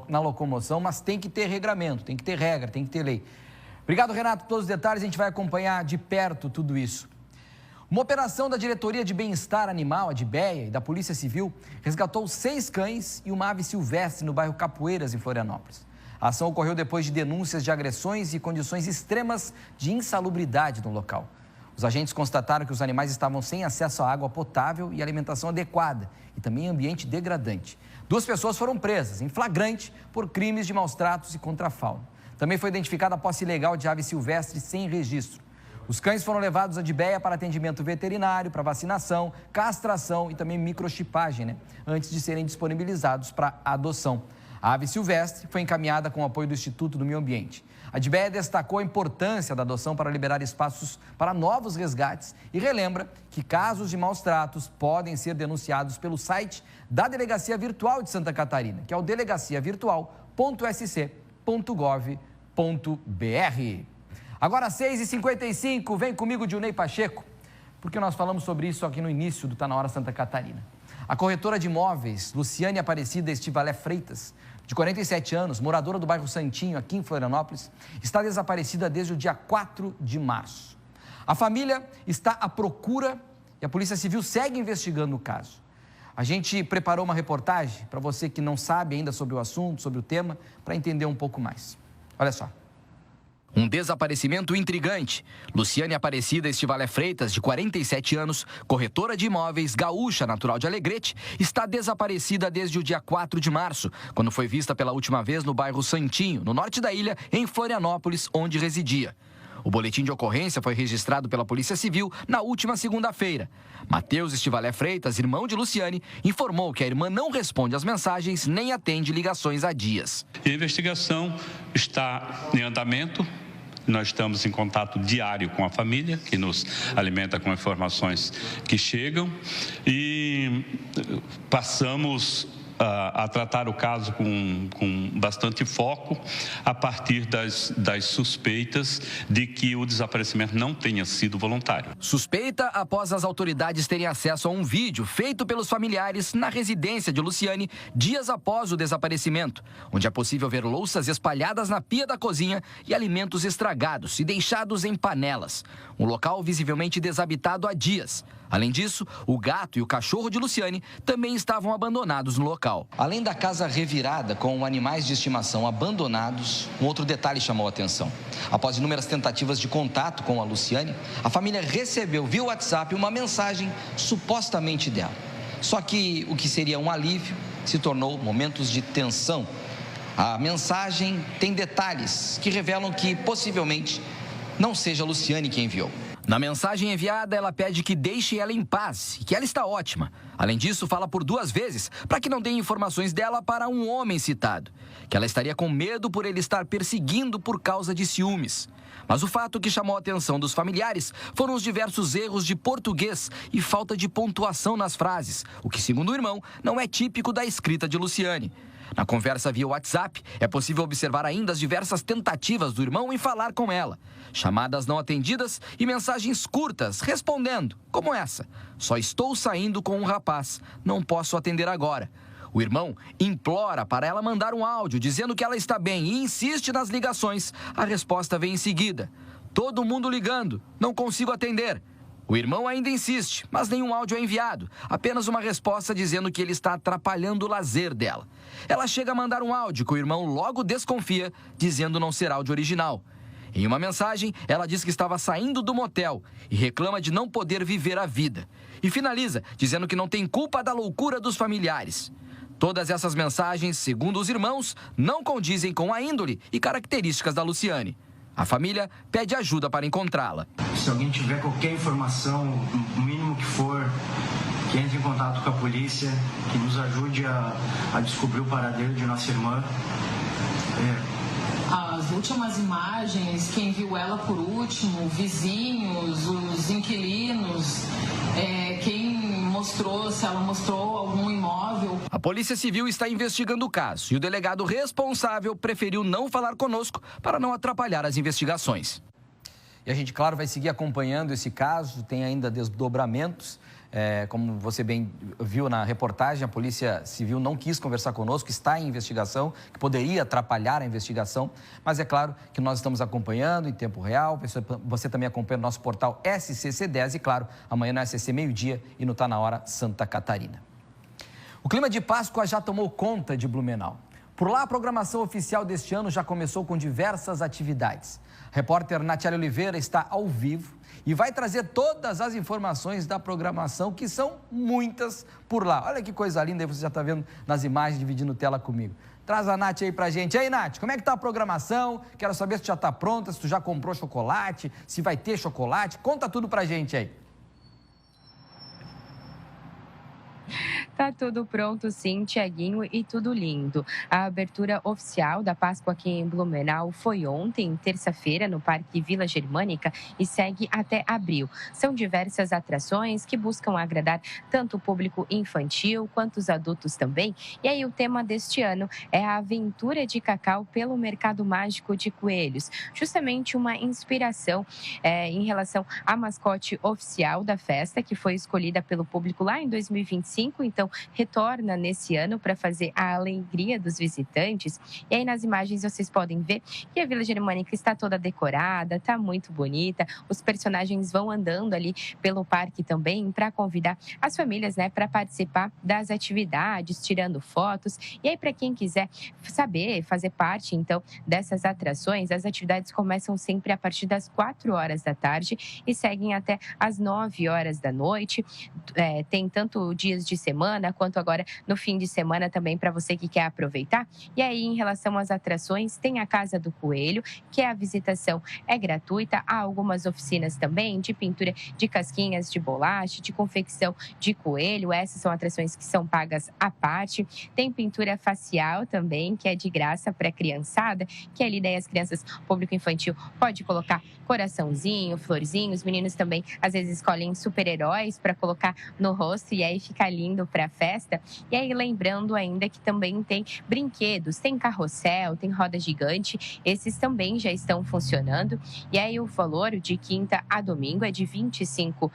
na locomoção, mas tem que ter regramento, tem que ter regra, tem que ter lei. Obrigado, Renato, por todos os detalhes, a gente vai acompanhar de perto tudo isso. Uma operação da Diretoria de Bem-Estar Animal, a DBEA, e da Polícia Civil, resgatou 6 cães e uma ave silvestre no bairro Capoeiras, em Florianópolis. A ação ocorreu depois de denúncias de agressões e condições extremas de insalubridade no local. Os agentes constataram que os animais estavam sem acesso à água potável e alimentação adequada e também ambiente degradante. 2 pessoas foram presas em flagrante por crimes de maus-tratos e contra a fauna. Também foi identificada a posse ilegal de ave silvestre sem registro. Os cães foram levados à DBEA para atendimento veterinário, para vacinação, castração e também microchipagem, antes de serem disponibilizados para adoção. A ave silvestre foi encaminhada com o apoio do Instituto do Meio Ambiente. A DBEA destacou a importância da adoção para liberar espaços para novos resgates e relembra que casos de maus-tratos podem ser denunciados pelo site da Delegacia Virtual de Santa Catarina, que é o delegaciavirtual.sc.gov.br. Agora, 6h55, vem comigo, Dilnei Pacheco, porque nós falamos sobre isso aqui no início do Tá Na Hora Santa Catarina. A corretora de imóveis, Luciane Aparecida Estivalé Freitas, de 47 anos, moradora do bairro Santinho, aqui em Florianópolis, está desaparecida desde o dia 4 de março. A família está à procura e a Polícia Civil segue investigando o caso. A gente preparou uma reportagem para você que não sabe ainda sobre o assunto, sobre o tema, para entender um pouco mais. Olha só. Um desaparecimento intrigante. Luciane Aparecida Estivalé Freitas, de 47 anos, corretora de imóveis, gaúcha, natural de Alegrete, está desaparecida desde o dia 4 de março, quando foi vista pela última vez no bairro Santinho, no norte da ilha, em Florianópolis, onde residia. O boletim de ocorrência foi registrado pela Polícia Civil na última segunda-feira. Matheus Estivalé Freitas, irmão de Luciane, informou que a irmã não responde às mensagens nem atende ligações há dias. A investigação está em andamento. Nós estamos em contato diário com a família, que nos alimenta com informações que chegam, e passamos a tratar o caso com bastante foco a partir das suspeitas de que o desaparecimento não tenha sido voluntário. Suspeita após as autoridades terem acesso a um vídeo feito pelos familiares na residência de Luciane dias após o desaparecimento, onde é possível ver louças espalhadas na pia da cozinha e alimentos estragados e deixados em panelas. Um local visivelmente desabitado há dias. Além disso, o gato e o cachorro de Luciane também estavam abandonados no local. Além da casa revirada com animais de estimação abandonados, um outro detalhe chamou a atenção. Após inúmeras tentativas de contato com a Luciane, a família recebeu via WhatsApp uma mensagem supostamente dela. Só que o que seria um alívio se tornou momentos de tensão. A mensagem tem detalhes que revelam que possivelmente não seja a Luciane quem enviou. Na mensagem enviada, ela pede que deixe ela em paz e que ela está ótima. Além disso, fala por 2 vezes para que não dê informações dela para um homem citado, que ela estaria com medo por ele estar perseguindo por causa de ciúmes. Mas o fato que chamou a atenção dos familiares foram os diversos erros de português e falta de pontuação nas frases, o que, segundo o irmão, não é típico da escrita de Luciane. Na conversa via WhatsApp, é possível observar ainda as diversas tentativas do irmão em falar com ela. Chamadas não atendidas e mensagens curtas respondendo, como essa: só estou saindo com um rapaz, não posso atender agora. O irmão implora para ela mandar um áudio dizendo que ela está bem e insiste nas ligações. A resposta vem em seguida: todo mundo ligando, não consigo atender. O irmão ainda insiste, mas nenhum áudio é enviado, apenas uma resposta dizendo que ele está atrapalhando o lazer dela. Ela chega a mandar um áudio que o irmão logo desconfia, dizendo não ser áudio original. Em uma mensagem, ela diz que estava saindo do motel e reclama de não poder viver a vida. E finaliza dizendo que não tem culpa da loucura dos familiares. Todas essas mensagens, segundo os irmãos, não condizem com a índole e características da Luciane. A família pede ajuda para encontrá-la. Se alguém tiver qualquer informação, o mínimo que for, que entre em contato com a polícia, que nos ajude a descobrir o paradeiro de nossa irmã. As últimas imagens, quem viu ela por último, vizinhos, os inquilinos, quem mostrou, se ela mostrou algum imóvel. A Polícia Civil está investigando o caso e o delegado responsável preferiu não falar conosco para não atrapalhar as investigações. E a gente, claro, vai seguir acompanhando esse caso, tem ainda desdobramentos. Como você bem viu na reportagem, a Polícia Civil não quis conversar conosco, está em investigação, que poderia atrapalhar a investigação, mas é claro que nós estamos acompanhando em tempo real, você também acompanha o nosso portal SCC10 e, claro, amanhã no SCC meio-dia e no Tá Na Hora Santa Catarina. O clima de Páscoa já tomou conta de Blumenau. Por lá, a programação oficial deste ano já começou com diversas atividades. A repórter Natiele Oliveira está ao vivo e vai trazer todas as informações da programação, que são muitas por lá. Olha que coisa linda, aí você já está vendo nas imagens, dividindo tela comigo. Traz a Nath aí pra gente. E aí, Nath, como é que tá a programação? Quero saber se tu já está pronta, se tu já comprou chocolate, se vai ter chocolate. Conta tudo pra gente aí. Tá tudo pronto, sim, Tiaguinho, e tudo lindo. A abertura oficial da Páscoa aqui em Blumenau foi ontem, terça-feira, no Parque Vila Germânica, e segue até abril. São diversas atrações que buscam agradar tanto o público infantil quanto os adultos também. E aí o tema deste ano é a aventura de cacau pelo mercado mágico de coelhos. Justamente uma inspiração em relação à mascote oficial da festa, que foi escolhida pelo público lá em 2025, então retorna nesse ano para fazer a alegria dos visitantes. E aí nas imagens vocês podem ver que a Vila Germânica está toda decorada, está muito bonita. Os personagens vão andando ali pelo parque também para convidar as famílias, né, para participar das atividades, tirando fotos. E aí para quem quiser saber, fazer parte então dessas atrações, as atividades começam sempre a partir das 4 horas da tarde e seguem até as 9 horas da noite. Tem tanto dias de semana semana, quanto agora no fim de semana também para você que quer aproveitar. E aí, em relação às atrações, tem a Casa do Coelho, que a visitação é gratuita. Há algumas oficinas também de pintura de casquinhas de bolacha, de confecção de coelho. Essas são atrações que são pagas à parte. Tem pintura facial também, que é de graça para a criançada, que ali daí as crianças, público infantil, pode colocar coraçãozinho, florzinho. Os meninos também, às vezes, escolhem super-heróis para colocar no rosto e aí fica lindo para a festa. E aí, lembrando ainda que também tem brinquedos, tem carrossel, tem roda gigante. Esses também já estão funcionando. E aí, o valor de quinta a domingo é de R$ 25.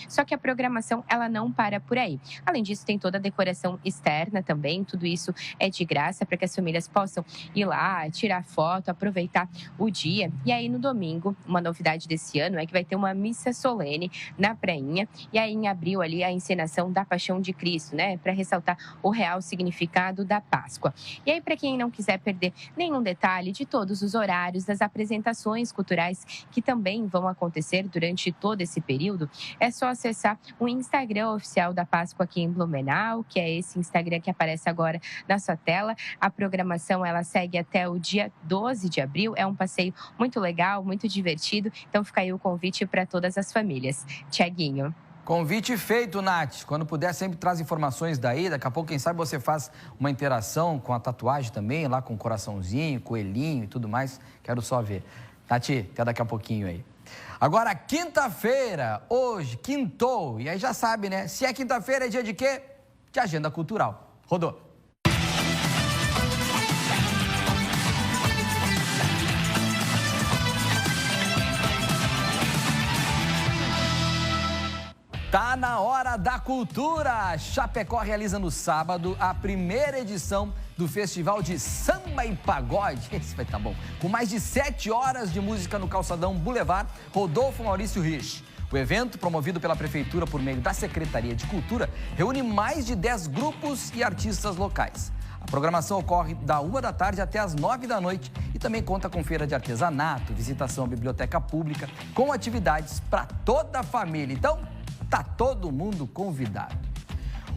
Só que a programação, ela não para por aí. Além disso, tem toda a decoração externa também. Tudo isso é de graça para que as famílias possam ir lá, tirar foto, aproveitar o dia. E aí, no domingo, uma novidade desse ano é que vai ter uma missa solene na prainha. E aí, em abril, ali, a encenação da Paixão de Cristo, né? Para ressaltar o real significado da Páscoa. E aí, para quem não quiser perder nenhum detalhe de todos os horários das apresentações culturais que também vão acontecer durante todo esse período, é só acessar o Instagram oficial da Páscoa aqui em Blumenau, que é esse Instagram que aparece agora na sua tela. A programação, ela segue até o dia 12 de abril. É um passeio muito legal, muito divertido. Então, fica aí o convite para todas as famílias. Tiaguinho. Convite feito, Nath. Quando puder, sempre traz informações daí. Daqui a pouco, quem sabe, você faz uma interação com a tatuagem também, lá com coraçãozinho, coelhinho e tudo mais. Quero só ver. Nath, até daqui a pouquinho aí. Agora, quinta-feira, hoje, quintou. E aí já sabe, né? Se é quinta-feira, é dia de quê? De agenda cultural. Rodou. Tá na hora da cultura! Chapecó realiza no sábado a primeira edição do Festival de Samba e Pagode. Esse vai estar bom. Com mais de 7 horas de música no Calçadão Boulevard Rodolfo Maurício Rich. O evento, promovido pela Prefeitura por meio da Secretaria de Cultura, reúne mais de 10 grupos e artistas locais. A programação ocorre da 1 da tarde até as 9 da noite e também conta com feira de artesanato, visitação à biblioteca pública, com atividades para toda a família. Então, tá todo mundo convidado.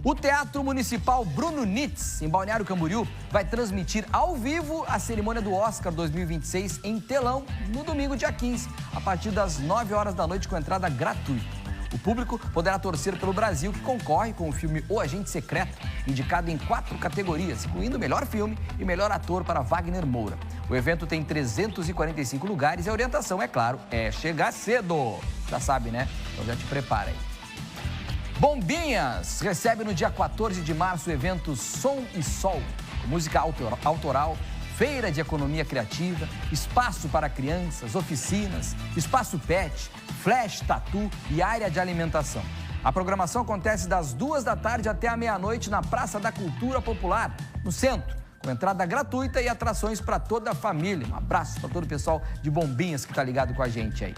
O Teatro Municipal Bruno Nitz, em Balneário Camboriú, vai transmitir ao vivo a cerimônia do Oscar 2026 em telão no domingo, dia 15, a partir das 9 horas da noite, com entrada gratuita. O público poderá torcer pelo Brasil, que concorre com o filme O Agente Secreto, indicado em 4 categorias, incluindo melhor filme e melhor ator para Wagner Moura. O evento tem 345 lugares e a orientação, é claro, é chegar cedo. Já sabe, né? Então já te prepara aí. Bombinhas recebe no dia 14 de março o evento Som e Sol, música autoral, feira de economia criativa, espaço para crianças, oficinas, espaço pet, flash, tatu e área de alimentação. A programação acontece das 2 da tarde até a meia-noite na Praça da Cultura Popular, no centro, com entrada gratuita e atrações para toda a família. Um abraço para todo o pessoal de Bombinhas que está ligado com a gente aí.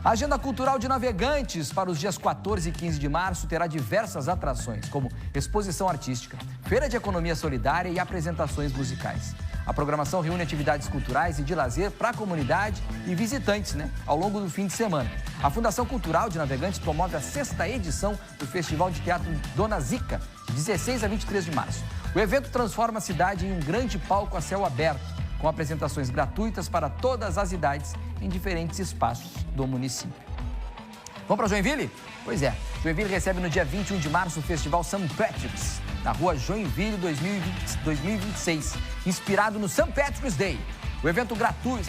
A Agenda Cultural de Navegantes para os dias 14 e 15 de março terá diversas atrações, como exposição artística, feira de economia solidária e apresentações musicais. A programação reúne atividades culturais e de lazer para a comunidade e visitantes, ao longo do fim de semana. A Fundação Cultural de Navegantes promove a 6ª edição do Festival de Teatro Dona Zica, de 16 a 23 de março. O evento transforma a cidade em um grande palco a céu aberto, com apresentações gratuitas para todas as idades em diferentes espaços do município. Vamos para Joinville? Pois é, Joinville recebe no dia 21 de março o Festival St. Patrick's, na rua Joinville 2026, inspirado no St. Patrick's Day. O evento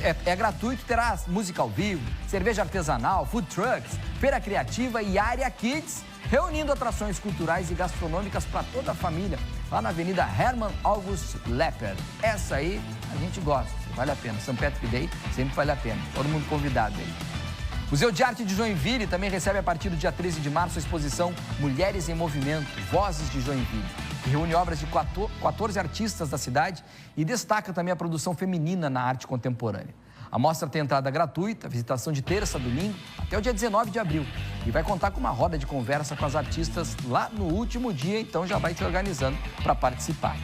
é gratuito e terá música ao vivo, cerveja artesanal, food trucks, feira criativa e área kids, reunindo atrações culturais e gastronômicas para toda a família, lá na Avenida Hermann August Lepper. Essa aí a gente gosta, vale a pena. St. Patrick's Day sempre vale a pena, todo mundo convidado aí. O Museu de Arte de Joinville também recebe a partir do dia 13 de março a exposição Mulheres em Movimento, Vozes de Joinville, que reúne obras de 14 artistas da cidade e destaca também a produção feminina na arte contemporânea. A mostra tem entrada gratuita, visitação de terça a domingo, até o dia 19 de abril. E vai contar com uma roda de conversa com as artistas lá no último dia, então já vai se organizando para participar.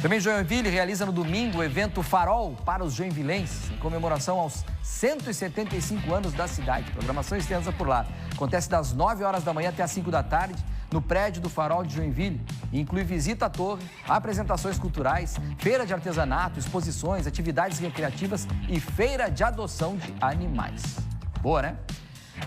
Também Joinville realiza no domingo o evento Farol para os joinvilenses, em comemoração aos 175 anos da cidade. Programação extensa por lá. Acontece das 9 horas da manhã até as 5 da tarde, no prédio do Farol de Joinville. E inclui visita à torre, apresentações culturais, feira de artesanato, exposições, atividades recreativas e feira de adoção de animais. Boa, né?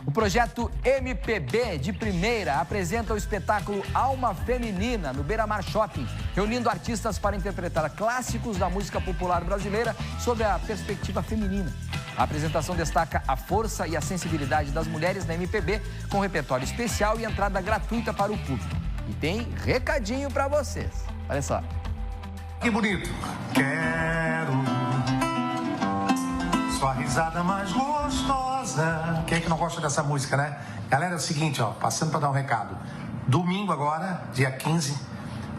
O projeto MPB de Primeira apresenta o espetáculo Alma Feminina no Beira-Mar Shopping, reunindo artistas para interpretar clássicos da música popular brasileira sob a perspectiva feminina. A apresentação destaca a força e a sensibilidade das mulheres na MPB, com repertório especial e entrada gratuita para o público. E tem recadinho para vocês. Olha só. Que bonito. Quero sua risada mais gostosa. Quem é que não gosta dessa música, né? Galera, é o seguinte, ó, passando para dar um recado. Domingo agora, dia 15,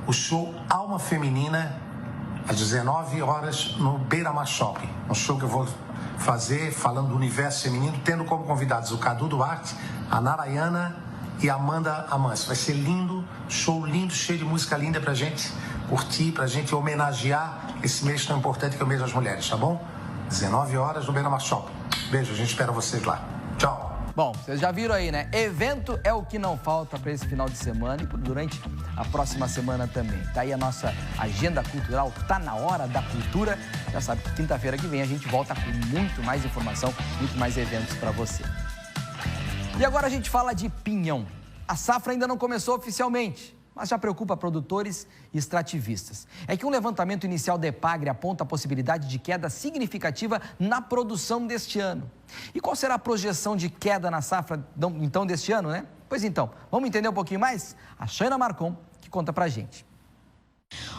o show Alma Feminina, às 19 horas, no Beira-Mar Shopping. Um show que eu vou fazer falando do universo feminino, tendo como convidados o Cadu Duarte, a Narayana e a Amanda Amâncio. Vai ser lindo, show lindo, cheio de música linda pra gente curtir, pra gente homenagear esse mês tão importante que é o mês das mulheres, tá bom? 19 horas no Beira-Mar Shopping. Beijo, a gente espera vocês lá. Tchau. Bom, vocês já viram aí, né? Evento é o que não falta para esse final de semana e durante a próxima semana também. Tá aí a nossa agenda cultural, tá na hora da cultura. Já sabe que quinta-feira que vem a gente volta com muito mais informação, muito mais eventos para você. E agora a gente fala de pinhão. A safra ainda não começou oficialmente, mas já preocupa produtores e extrativistas. É que um levantamento inicial da Epagre aponta a possibilidade de queda significativa na produção deste ano. E qual será a projeção de queda na safra, então, deste ano, né? Pois então, vamos entender um pouquinho mais? A Shayna Marcon, que conta pra gente.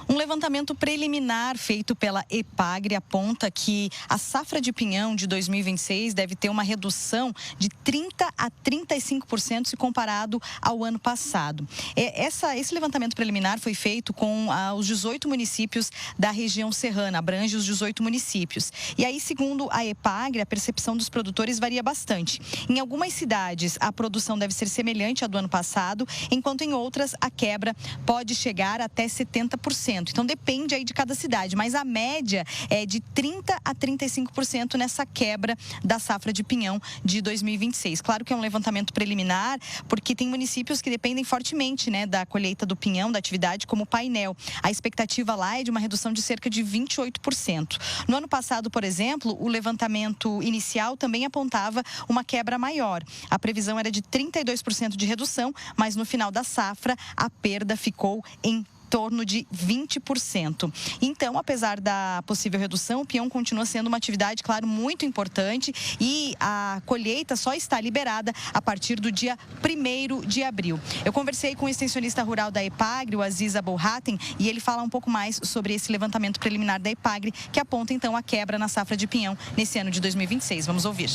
Um levantamento preliminar feito pela Epagre aponta que a safra de pinhão de 2026 deve ter uma redução de 30% a 35% se comparado ao ano passado. Esse levantamento preliminar foi feito com os 18 municípios da região serrana, abrange os 18 municípios. E aí, segundo a Epagre, a percepção dos produtores varia bastante. Em algumas cidades, a produção deve ser semelhante à do ano passado, enquanto em outras, a quebra pode chegar até 70%. Então, depende aí de cada cidade, mas a média é de 30% a 35% nessa quebra da safra de pinhão de 2026. Claro que é um levantamento preliminar, porque tem municípios que dependem fortemente, né, da colheita do pinhão, da atividade, como o Painel. A expectativa lá é de uma redução de cerca de 28%. No ano passado, por exemplo, o levantamento inicial também apontava uma quebra maior. A previsão era de 32% de redução, mas no final da safra, a perda ficou em torno de 20%. Então, apesar da possível redução, o pinhão continua sendo uma atividade, claro, muito importante e a colheita só está liberada a partir do dia 1º de abril. Eu conversei com o extensionista rural da Epagre, o Aziz Abulhatem, e ele fala um pouco mais sobre esse levantamento preliminar da Epagre, que aponta, então, a quebra na safra de pinhão nesse ano de 2026. Vamos ouvir.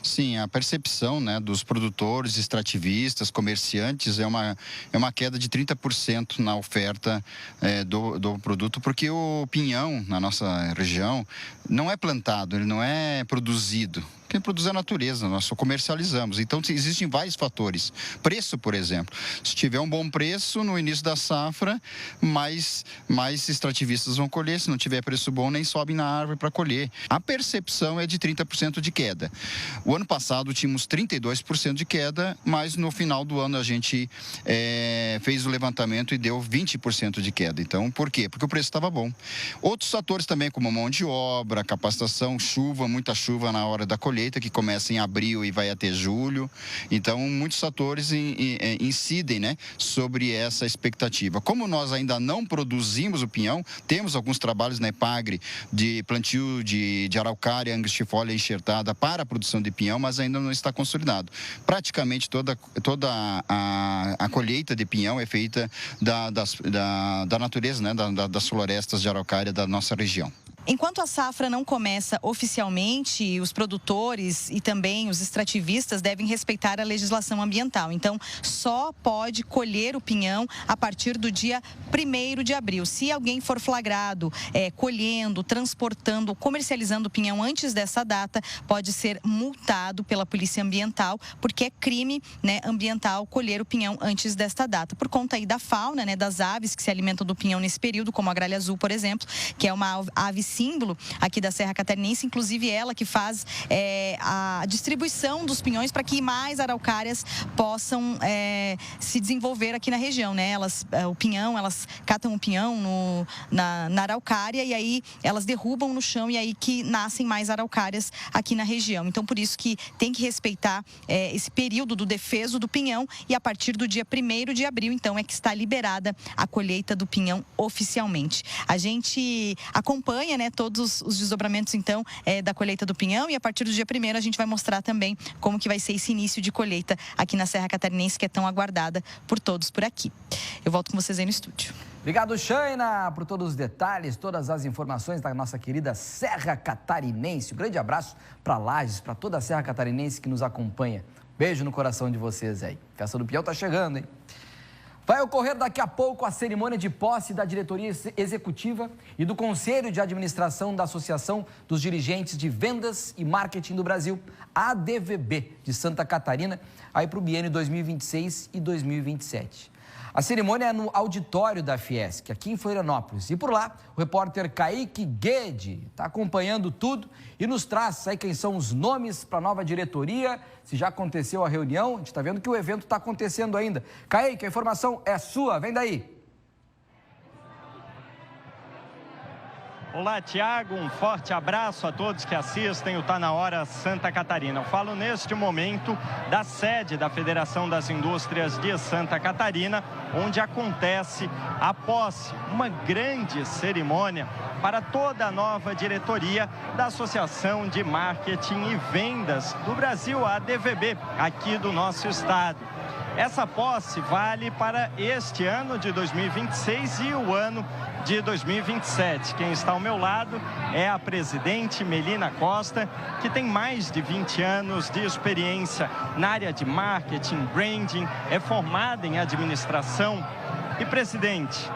Sim, a percepção, né, dos produtores, extrativistas, comerciantes é uma queda de 30% na oferta do produto, porque o pinhão na nossa região não é plantado, ele não é produzido. Quem produz é a natureza, nós só comercializamos. Então, existem vários fatores. Preço, por exemplo. Se tiver um bom preço no início da safra, mais extrativistas vão colher. Se não tiver preço bom, nem sobem na árvore para colher. A percepção é de 30% de queda. O ano passado tínhamos 32% de queda, mas no final do ano a gente fez o levantamento e deu 20% de queda. Então, por quê? Porque o preço estava bom. Outros fatores também, como mão de obra, capacitação, chuva, muita chuva na hora da colheita, que começa em abril e vai até julho. Então, muitos fatores incidem, né, sobre essa expectativa. Como nós ainda não produzimos o pinhão, temos alguns trabalhos na Epagre de plantio de araucária, angustifolia enxertada para a produção de pinhão, mas ainda não está consolidado. Praticamente toda a colheita de pinhão é feita da natureza, né, das florestas de araucária da nossa região. Enquanto a safra não começa oficialmente, os produtores e também os extrativistas devem respeitar a legislação ambiental. Então, só pode colher o pinhão a partir do dia 1º de abril. Se alguém for flagrado colhendo, transportando, comercializando o pinhão antes dessa data, pode ser multado pela Polícia Ambiental, porque é crime, né, ambiental colher o pinhão antes desta data. Por conta aí da fauna, né, das aves que se alimentam do pinhão nesse período, como a gralha azul, por exemplo, que é uma ave símbolo aqui da Serra Catarinense, inclusive ela que faz a distribuição dos pinhões para que mais araucárias possam se desenvolver aqui na região, né? Elas catam o pinhão na araucária e aí elas derrubam no chão e aí que nascem mais araucárias aqui na região. Então, por isso que tem que respeitar esse período do defeso do pinhão e a partir do dia 1º de abril, então, é que está liberada a colheita do pinhão oficialmente. A gente acompanha, né, todos os desdobramentos, então, da colheita do pinhão e a partir do dia 1º a gente vai mostrar também como que vai ser esse início de colheita aqui na Serra Catarinense, que é tão aguardada por todos por aqui. Eu volto com vocês aí no estúdio. Obrigado, Shaina, por todos os detalhes, todas as informações da nossa querida Serra Catarinense. Um grande abraço para Lages, para toda a Serra Catarinense que nos acompanha. Beijo no coração de vocês aí. Festa do Pinhão tá chegando, hein? Vai ocorrer daqui a pouco a cerimônia de posse da diretoria executiva e do Conselho de Administração da Associação dos Dirigentes de Vendas e Marketing do Brasil, ADVB, de Santa Catarina, aí para o biênio 2026 e 2027. A cerimônia é no auditório da Fiesc, aqui em Florianópolis. E por lá, o repórter Kaique Guede está acompanhando tudo e nos traz aí quem são os nomes para a nova diretoria, se já aconteceu a reunião. A gente está vendo que o evento está acontecendo ainda. Kaique, a informação é sua, vem daí. Olá, Tiago, um forte abraço a todos que assistem o Tá Na Hora Santa Catarina. Eu falo neste momento da sede da Federação das Indústrias de Santa Catarina, onde acontece a posse, uma grande cerimônia para toda a nova diretoria da Associação de Marketing e Vendas do Brasil, a ADVB, aqui do nosso estado. Essa posse vale para este ano de 2026 e o ano de 2027. Quem está ao meu lado é a presidente Melina Costa, que tem mais de 20 anos de experiência na área de marketing, branding, é formada em administração. E, presidente,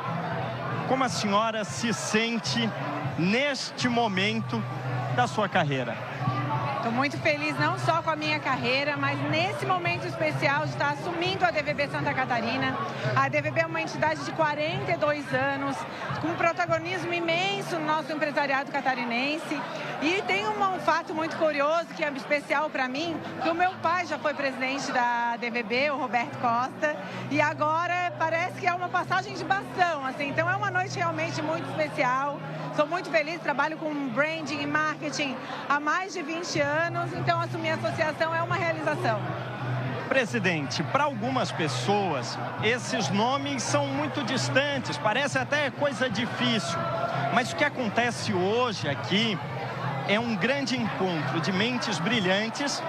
como a senhora se sente neste momento da sua carreira? Estou muito feliz não só com a minha carreira, mas nesse momento especial de estar assumindo a ADVB Santa Catarina. A ADVB é uma entidade de 42 anos, com um protagonismo imenso no nosso empresariado catarinense. E tem um fato muito curioso, que é especial para mim, que o meu pai já foi presidente da ADVB, o Roberto Costa, e agora parece que é uma passagem de bastão, assim. Então é uma noite realmente muito especial. Sou muito feliz, trabalho com branding e marketing há mais de 20 anos, então assumir a associação é uma realização. Presidente, para algumas pessoas, esses nomes são muito distantes, parece até coisa difícil. Mas o que acontece hoje aqui é um grande encontro de mentes brilhantes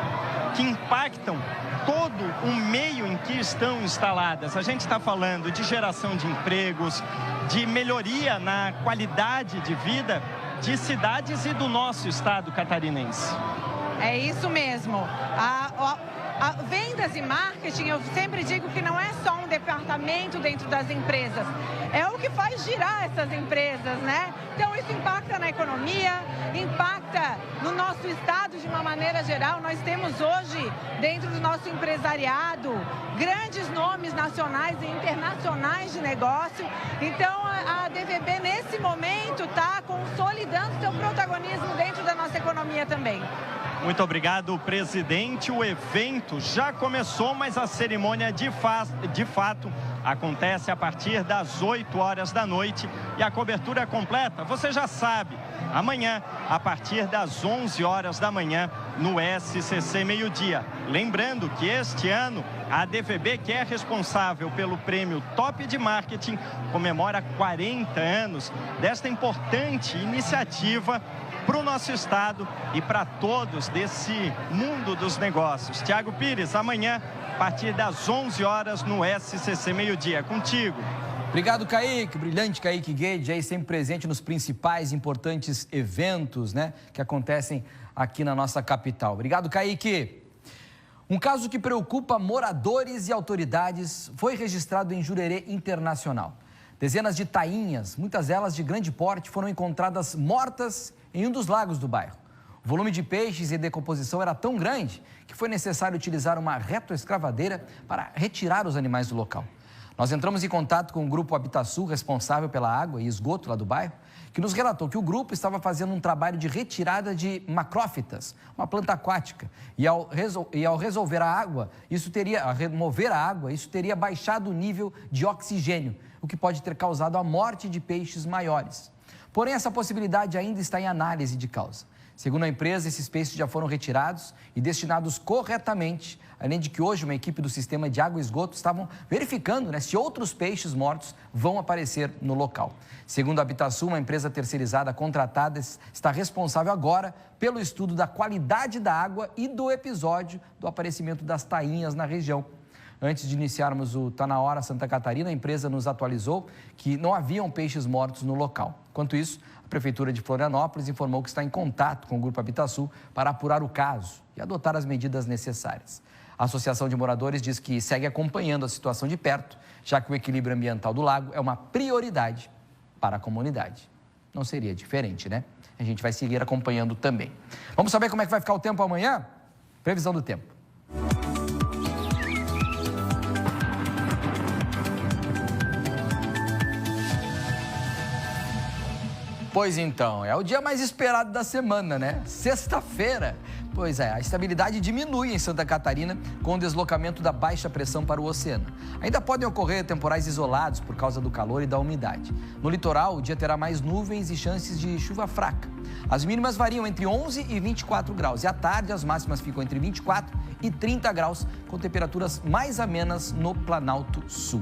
que impactam todo o meio em que estão instaladas. A gente está falando de geração de empregos, de melhoria na qualidade de vida de cidades e do nosso estado catarinense. É isso mesmo. Vendas e marketing, eu sempre digo que não é só um departamento dentro das empresas, é o que faz girar essas empresas, né? Então isso impacta na economia, impacta no nosso estado de uma maneira geral. Nós temos hoje, dentro do nosso empresariado, grandes nomes nacionais e internacionais de negócio. Então a ADVB nesse momento está consolidando seu protagonismo dentro da nossa economia também. Muito obrigado, presidente. O evento já começou, mas a cerimônia de fato acontece a partir das 8 horas da noite e a cobertura completa, você já sabe, amanhã, a partir das 11 horas da manhã, no SCC Meio-Dia. Lembrando que este ano, a ADVB, que é responsável pelo prêmio Top de Marketing, comemora 40 anos desta importante iniciativa para o nosso estado e para todos desse mundo dos negócios. Tiago Pires, amanhã, a partir das 11 horas, no SCC Meio-Dia. Contigo. Obrigado, Kaique. Brilhante Kaique Guede, aí sempre presente nos principais importantes eventos, né, que acontecem aqui na nossa capital. Obrigado, Kaique. Um caso que preocupa moradores e autoridades foi registrado em Jurerê Internacional. Dezenas de tainhas, muitas delas de grande porte, foram encontradas mortas em um dos lagos do bairro. O volume de peixes e decomposição era tão grande que foi necessário utilizar uma retroescavadeira para retirar os animais do local. Nós entramos em contato com o Grupo Habitasul, responsável pela água e esgoto lá do bairro, que nos relatou que o grupo estava fazendo um trabalho de retirada de macrófitas, uma planta aquática, e ao remover a água, isso teria baixado o nível de oxigênio, o que pode ter causado a morte de peixes maiores. Porém, essa possibilidade ainda está em análise de causa. Segundo a empresa, esses peixes já foram retirados e destinados corretamente, além de que hoje uma equipe do sistema de água e esgoto estavam verificando se outros peixes mortos vão aparecer no local. Segundo a Habitasul, uma empresa terceirizada contratada está responsável agora pelo estudo da qualidade da água e do episódio do aparecimento das tainhas na região. Antes de iniciarmos o Tá Na Hora Santa Catarina, a empresa nos atualizou que não haviam peixes mortos no local. Enquanto isso, a Prefeitura de Florianópolis informou que está em contato com o Grupo Habitasul para apurar o caso e adotar as medidas necessárias. A Associação de Moradores diz que segue acompanhando a situação de perto, já que o equilíbrio ambiental do lago é uma prioridade para a comunidade. Não seria diferente, né? A gente vai seguir acompanhando também. Vamos saber como é que vai ficar o tempo amanhã? Previsão do tempo. Pois então, é o dia mais esperado da semana, né? Sexta-feira. Pois é, a estabilidade diminui em Santa Catarina com o deslocamento da baixa pressão para o oceano. Ainda podem ocorrer temporais isolados por causa do calor e da umidade. No litoral, o dia terá mais nuvens e chances de chuva fraca. As mínimas variam entre 11 e 24 graus e à tarde as máximas ficam entre 24 e 30 graus, com temperaturas mais amenas no Planalto Sul.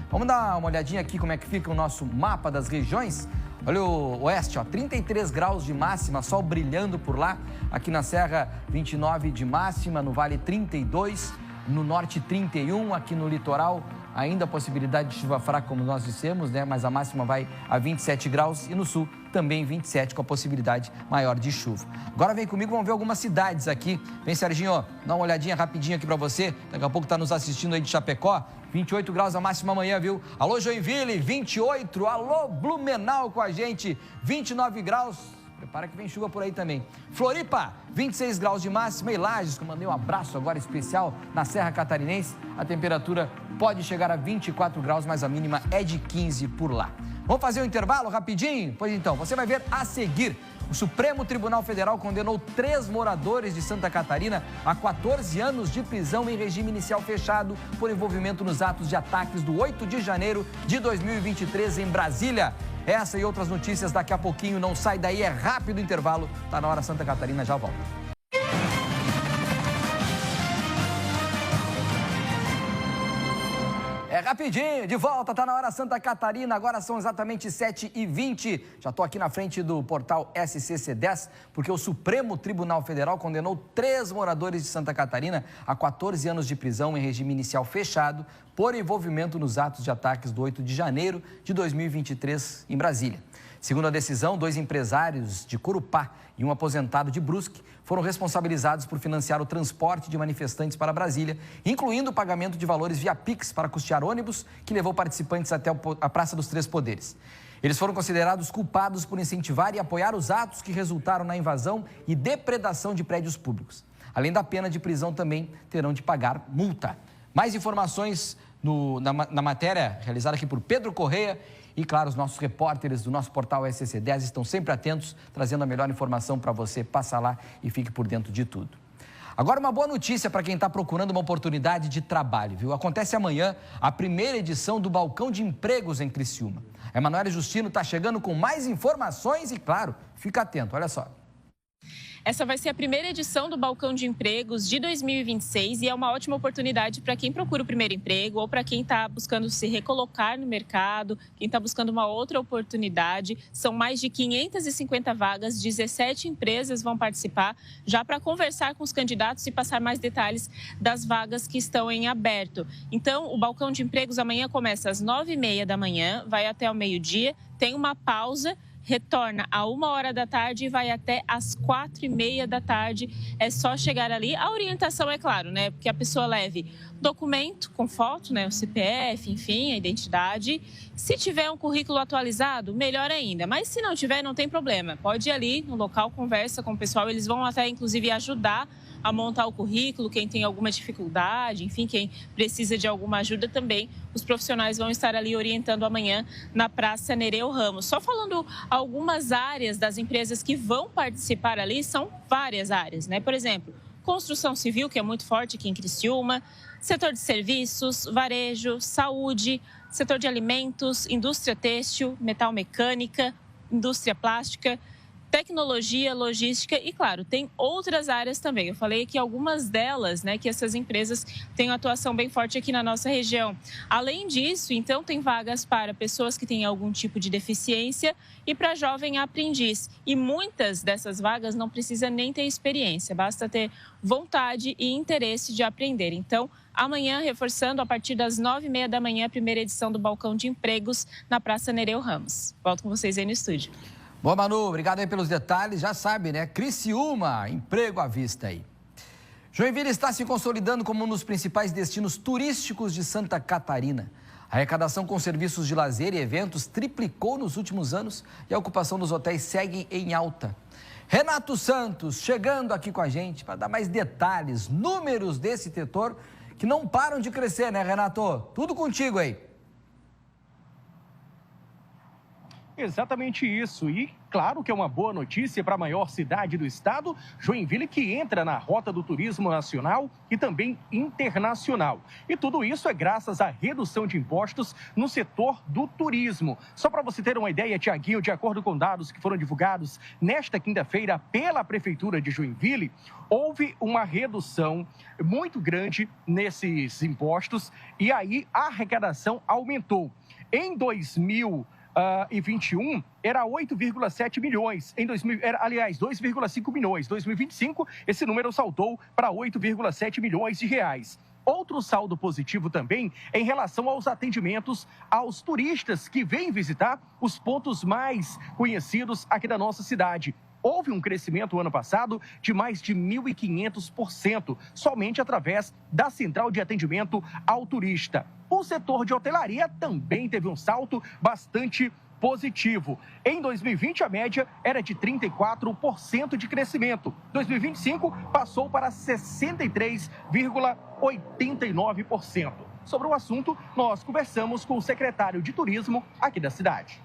Vamos dar uma olhadinha aqui como é que fica o nosso mapa das regiões. Olha o oeste, 33 graus de máxima, sol brilhando por lá. Aqui na Serra, 29 de máxima, no Vale 32, no Norte 31, aqui no litoral ainda a possibilidade de chuva fraca, como nós dissemos, né? Mas a máxima vai a 27 graus e no Sul também 27, com a possibilidade maior de chuva. Agora vem comigo, vamos ver algumas cidades aqui. Vem, Serginho, dá uma olhadinha rapidinho aqui para você. Daqui a pouco está nos assistindo aí de Chapecó. 28 graus a máxima amanhã, viu? Alô, Joinville, 28. Alô, Blumenau com a gente, 29 graus. Prepara que vem chuva por aí também. Floripa, 26 graus de máxima. E Lages, que eu mandei um abraço agora especial na Serra Catarinense. A temperatura pode chegar a 24 graus, mas a mínima é de 15 por lá. Vamos fazer um intervalo rapidinho? Pois então, você vai ver a seguir. O Supremo Tribunal Federal condenou 3 moradores de Santa Catarina a 14 anos de prisão em regime inicial fechado por envolvimento nos atos de ataques do 8 de janeiro de 2023 em Brasília. Essa e outras notícias daqui a pouquinho, não sai daí, é rápido o intervalo. Tá na hora Santa Catarina, já volta. É rapidinho, de volta, tá na hora Santa Catarina, agora são exatamente 7h20. Já estou aqui na frente do portal SCC10, porque o Supremo Tribunal Federal condenou 3 moradores de Santa Catarina a 14 anos de prisão em regime inicial fechado por envolvimento nos atos de ataques do 8 de janeiro de 2023 em Brasília. Segundo a decisão, 2 empresários de Corupá e um aposentado de Brusque foram responsabilizados por financiar o transporte de manifestantes para Brasília, incluindo o pagamento de valores via Pix para custear ônibus que levou participantes até a Praça dos Três Poderes. Eles foram considerados culpados por incentivar e apoiar os atos que resultaram na invasão e depredação de prédios públicos. Além da pena de prisão, também terão de pagar multa. Mais informações na matéria realizada aqui por Pedro Correia. E, claro, os nossos repórteres do nosso portal SCC10 estão sempre atentos, trazendo a melhor informação para você. Passa lá e fique por dentro de tudo. Agora, uma boa notícia para quem está procurando uma oportunidade de trabalho, viu? Acontece amanhã a primeira edição do Balcão de Empregos em Criciúma. A Emanuele Justino está chegando com mais informações e, claro, fica atento, olha só. Essa vai ser a primeira edição do Balcão de Empregos de 2026 e é uma ótima oportunidade para quem procura o primeiro emprego ou para quem está buscando se recolocar no mercado, quem está buscando uma outra oportunidade. São mais de 550 vagas, 17 empresas vão participar, já para conversar com os candidatos e passar mais detalhes das vagas que estão em aberto. Então, o Balcão de Empregos amanhã começa às 9h30 da manhã, vai até o meio-dia, tem uma pausa, retorna a 1h da tarde e vai até às 4h30 da tarde. É só chegar ali. A orientação é claro, né? Porque a pessoa leve documento com foto, né? O CPF, enfim, a identidade. Se tiver um currículo atualizado, melhor ainda. Mas se não tiver, não tem problema. Pode ir ali no local, conversa com o pessoal. Eles vão até, inclusive, ajudar a montar o currículo, quem tem alguma dificuldade, enfim, quem precisa de alguma ajuda também, os profissionais vão estar ali orientando amanhã na Praça Nereu Ramos. Só falando algumas áreas das empresas que vão participar ali, são várias áreas, né? Por exemplo, construção civil, que é muito forte aqui em Criciúma, setor de serviços, varejo, saúde, setor de alimentos, indústria têxtil, metal mecânica, indústria plástica, tecnologia, logística e, claro, tem outras áreas também. Eu falei que algumas delas, né, que essas empresas têm uma atuação bem forte aqui na nossa região. Além disso, então, tem vagas para pessoas que têm algum tipo de deficiência e para jovem aprendiz. E muitas dessas vagas não precisa nem ter experiência, basta ter vontade e interesse de aprender. Então, amanhã, reforçando, a partir das 9h30 da manhã, a primeira edição do Balcão de Empregos na Praça Nereu Ramos. Volto com vocês aí no estúdio. Bom, Manu, obrigado aí pelos detalhes. Já sabe, né? Criciúma, emprego à vista aí. Joinville está se consolidando como um dos principais destinos turísticos de Santa Catarina. A arrecadação com serviços de lazer e eventos triplicou nos últimos anos e a ocupação dos hotéis segue em alta. Renato Santos chegando aqui com a gente para dar mais detalhes, números desse setor que não param de crescer, né, Renato? Tudo contigo aí. Exatamente isso. E claro que é uma boa notícia para a maior cidade do estado, Joinville, que entra na rota do turismo nacional e também internacional. E tudo isso é graças à redução de impostos no setor do turismo. Só para você ter uma ideia, Tiaguinho, de acordo com dados que foram divulgados nesta quinta-feira pela Prefeitura de Joinville, houve uma redução muito grande nesses impostos e aí a arrecadação aumentou. Em 2021 era 8,7 milhões, em 2,5 milhões. Em 2025, esse número saltou para 8,7 milhões de reais. Outro saldo positivo também em relação aos atendimentos aos turistas que vêm visitar os pontos mais conhecidos aqui da nossa cidade. Houve um crescimento ano passado de mais de 1.500%, somente através da central de atendimento ao turista. O setor de hotelaria também teve um salto bastante positivo. Em 2020, a média era de 34% de crescimento. 2025, passou para 63,89%. Sobre o assunto, nós conversamos com o secretário de Turismo aqui da cidade.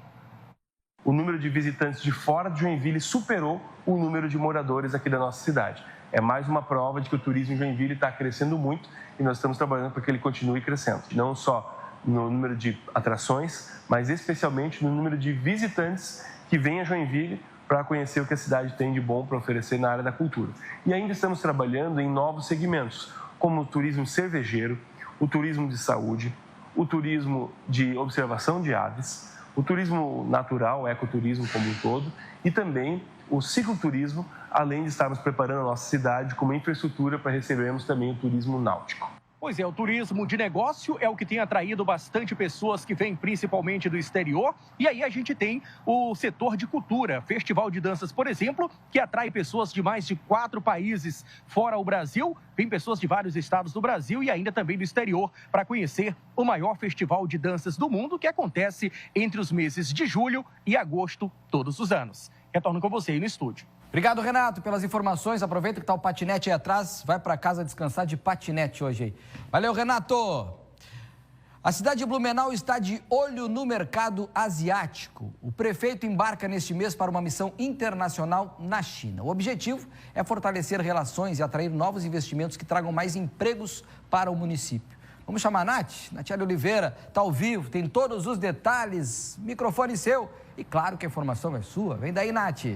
O número de visitantes de fora de Joinville superou o número de moradores aqui da nossa cidade. É mais uma prova de que o turismo em Joinville está crescendo muito e nós estamos trabalhando para que ele continue crescendo. Não só no número de atrações, mas especialmente no número de visitantes que vêm a Joinville para conhecer o que a cidade tem de bom para oferecer na área da cultura. E ainda estamos trabalhando em novos segmentos, como o turismo cervejeiro, o turismo de saúde, o turismo de observação de aves, o turismo natural, o ecoturismo como um todo, e também o cicloturismo, além de estarmos preparando a nossa cidade como infraestrutura para recebermos também o turismo náutico. Pois é, o turismo de negócio é o que tem atraído bastante pessoas que vêm principalmente do exterior. E aí a gente tem o setor de cultura, festival de danças, por exemplo, que atrai pessoas de mais de 4 países fora o Brasil. Vem pessoas de vários estados do Brasil e ainda também do exterior para conhecer o maior festival de danças do mundo, que acontece entre os meses de julho e agosto todos os anos. Retorno com você aí no estúdio. Obrigado, Renato, pelas informações. Aproveita que está o patinete aí atrás. Vai para casa descansar de patinete hoje aí. Valeu, Renato. A cidade de Blumenau está de olho no mercado asiático. O prefeito embarca neste mês para uma missão internacional na China. O objetivo é fortalecer relações e atrair novos investimentos que tragam mais empregos para o município. Vamos chamar a Nath? Natiele Oliveira está ao vivo, tem todos os detalhes. Microfone seu. E claro que a informação é sua. Vem daí, Nath.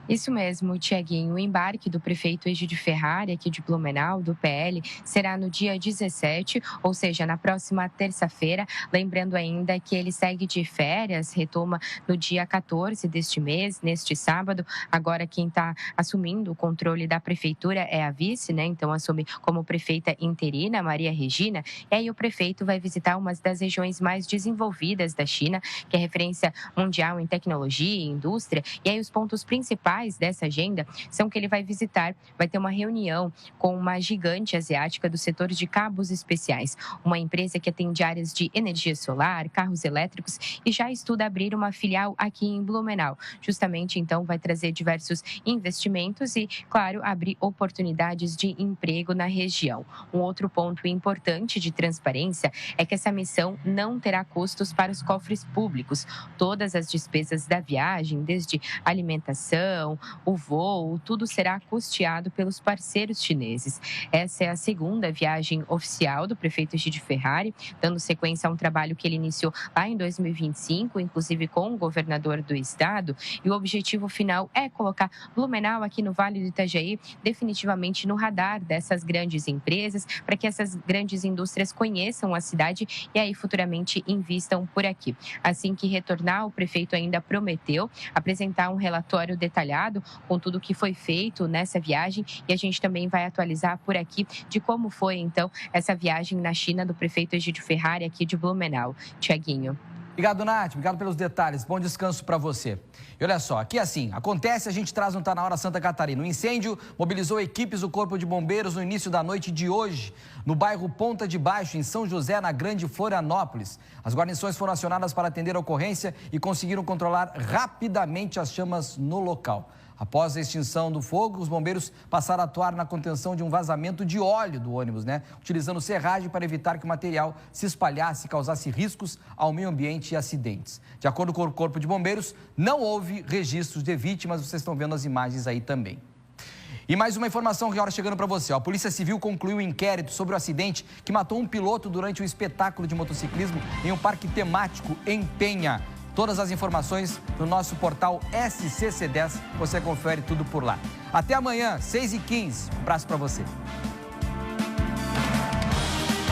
Isso mesmo, Tiaguinho. O embarque do prefeito Egídio Ferrari, aqui de Blumenau, do PL, será no dia 17, ou seja, na próxima terça-feira. Lembrando ainda que ele segue de férias, retoma no dia 14 deste mês, neste sábado. Agora, quem está assumindo o controle da prefeitura é a vice, né? Então, assume como prefeita interina, Maria Regina. E aí o prefeito vai visitar uma das regiões mais desenvolvidas da China, que é referência mundial em tecnologia e indústria. E aí os pontos principais principais dessa agenda são que ele vai ter uma reunião com uma gigante asiática do setor de cabos especiais, uma empresa que atende áreas de energia solar, carros elétricos e já estuda abrir uma filial aqui em Blumenau. Justamente, então, vai trazer diversos investimentos e, claro, abrir oportunidades de emprego na região. Um outro ponto importante de transparência é que essa missão não terá custos para os cofres públicos. Todas as despesas da viagem, desde alimentação, o voo, tudo será custeado pelos parceiros chineses. Essa é a segunda viagem oficial do prefeito Egídio Ferrari, dando sequência a um trabalho que ele iniciou lá em 2025, inclusive com o governador do estado, e o objetivo final é colocar Blumenau aqui no Vale do Itajaí definitivamente no radar dessas grandes empresas, para que essas grandes indústrias conheçam a cidade e aí futuramente invistam por aqui. Assim que retornar, o prefeito ainda prometeu apresentar um relatório detalhado com tudo que foi feito nessa viagem e a gente também vai atualizar por aqui de como foi então essa viagem na China do prefeito Egídio Ferrari aqui de Blumenau. Tiaguinho. Obrigado, Nath. Obrigado pelos detalhes. Bom descanso para você. E olha só, aqui assim, acontece, a gente traz um Tá Na Hora Santa Catarina. O incêndio mobilizou equipes do Corpo de Bombeiros no início da noite de hoje, no bairro Ponta de Baixo, em São José, na Grande Florianópolis. As guarnições foram acionadas para atender a ocorrência e conseguiram controlar rapidamente as chamas no local. Após a extinção do fogo, os bombeiros passaram a atuar na contenção de um vazamento de óleo do ônibus, utilizando serragem para evitar que o material se espalhasse e causasse riscos ao meio ambiente e acidentes. De acordo com o Corpo de Bombeiros, não houve registros de vítimas, vocês estão vendo as imagens aí também. E mais uma informação que agora chegando para você. A Polícia Civil concluiu um inquérito sobre o acidente que matou um piloto durante um espetáculo de motociclismo em um parque temático em Penha. Todas as informações no nosso portal SCC10, você confere tudo por lá. Até amanhã, 6h15. Um abraço para você.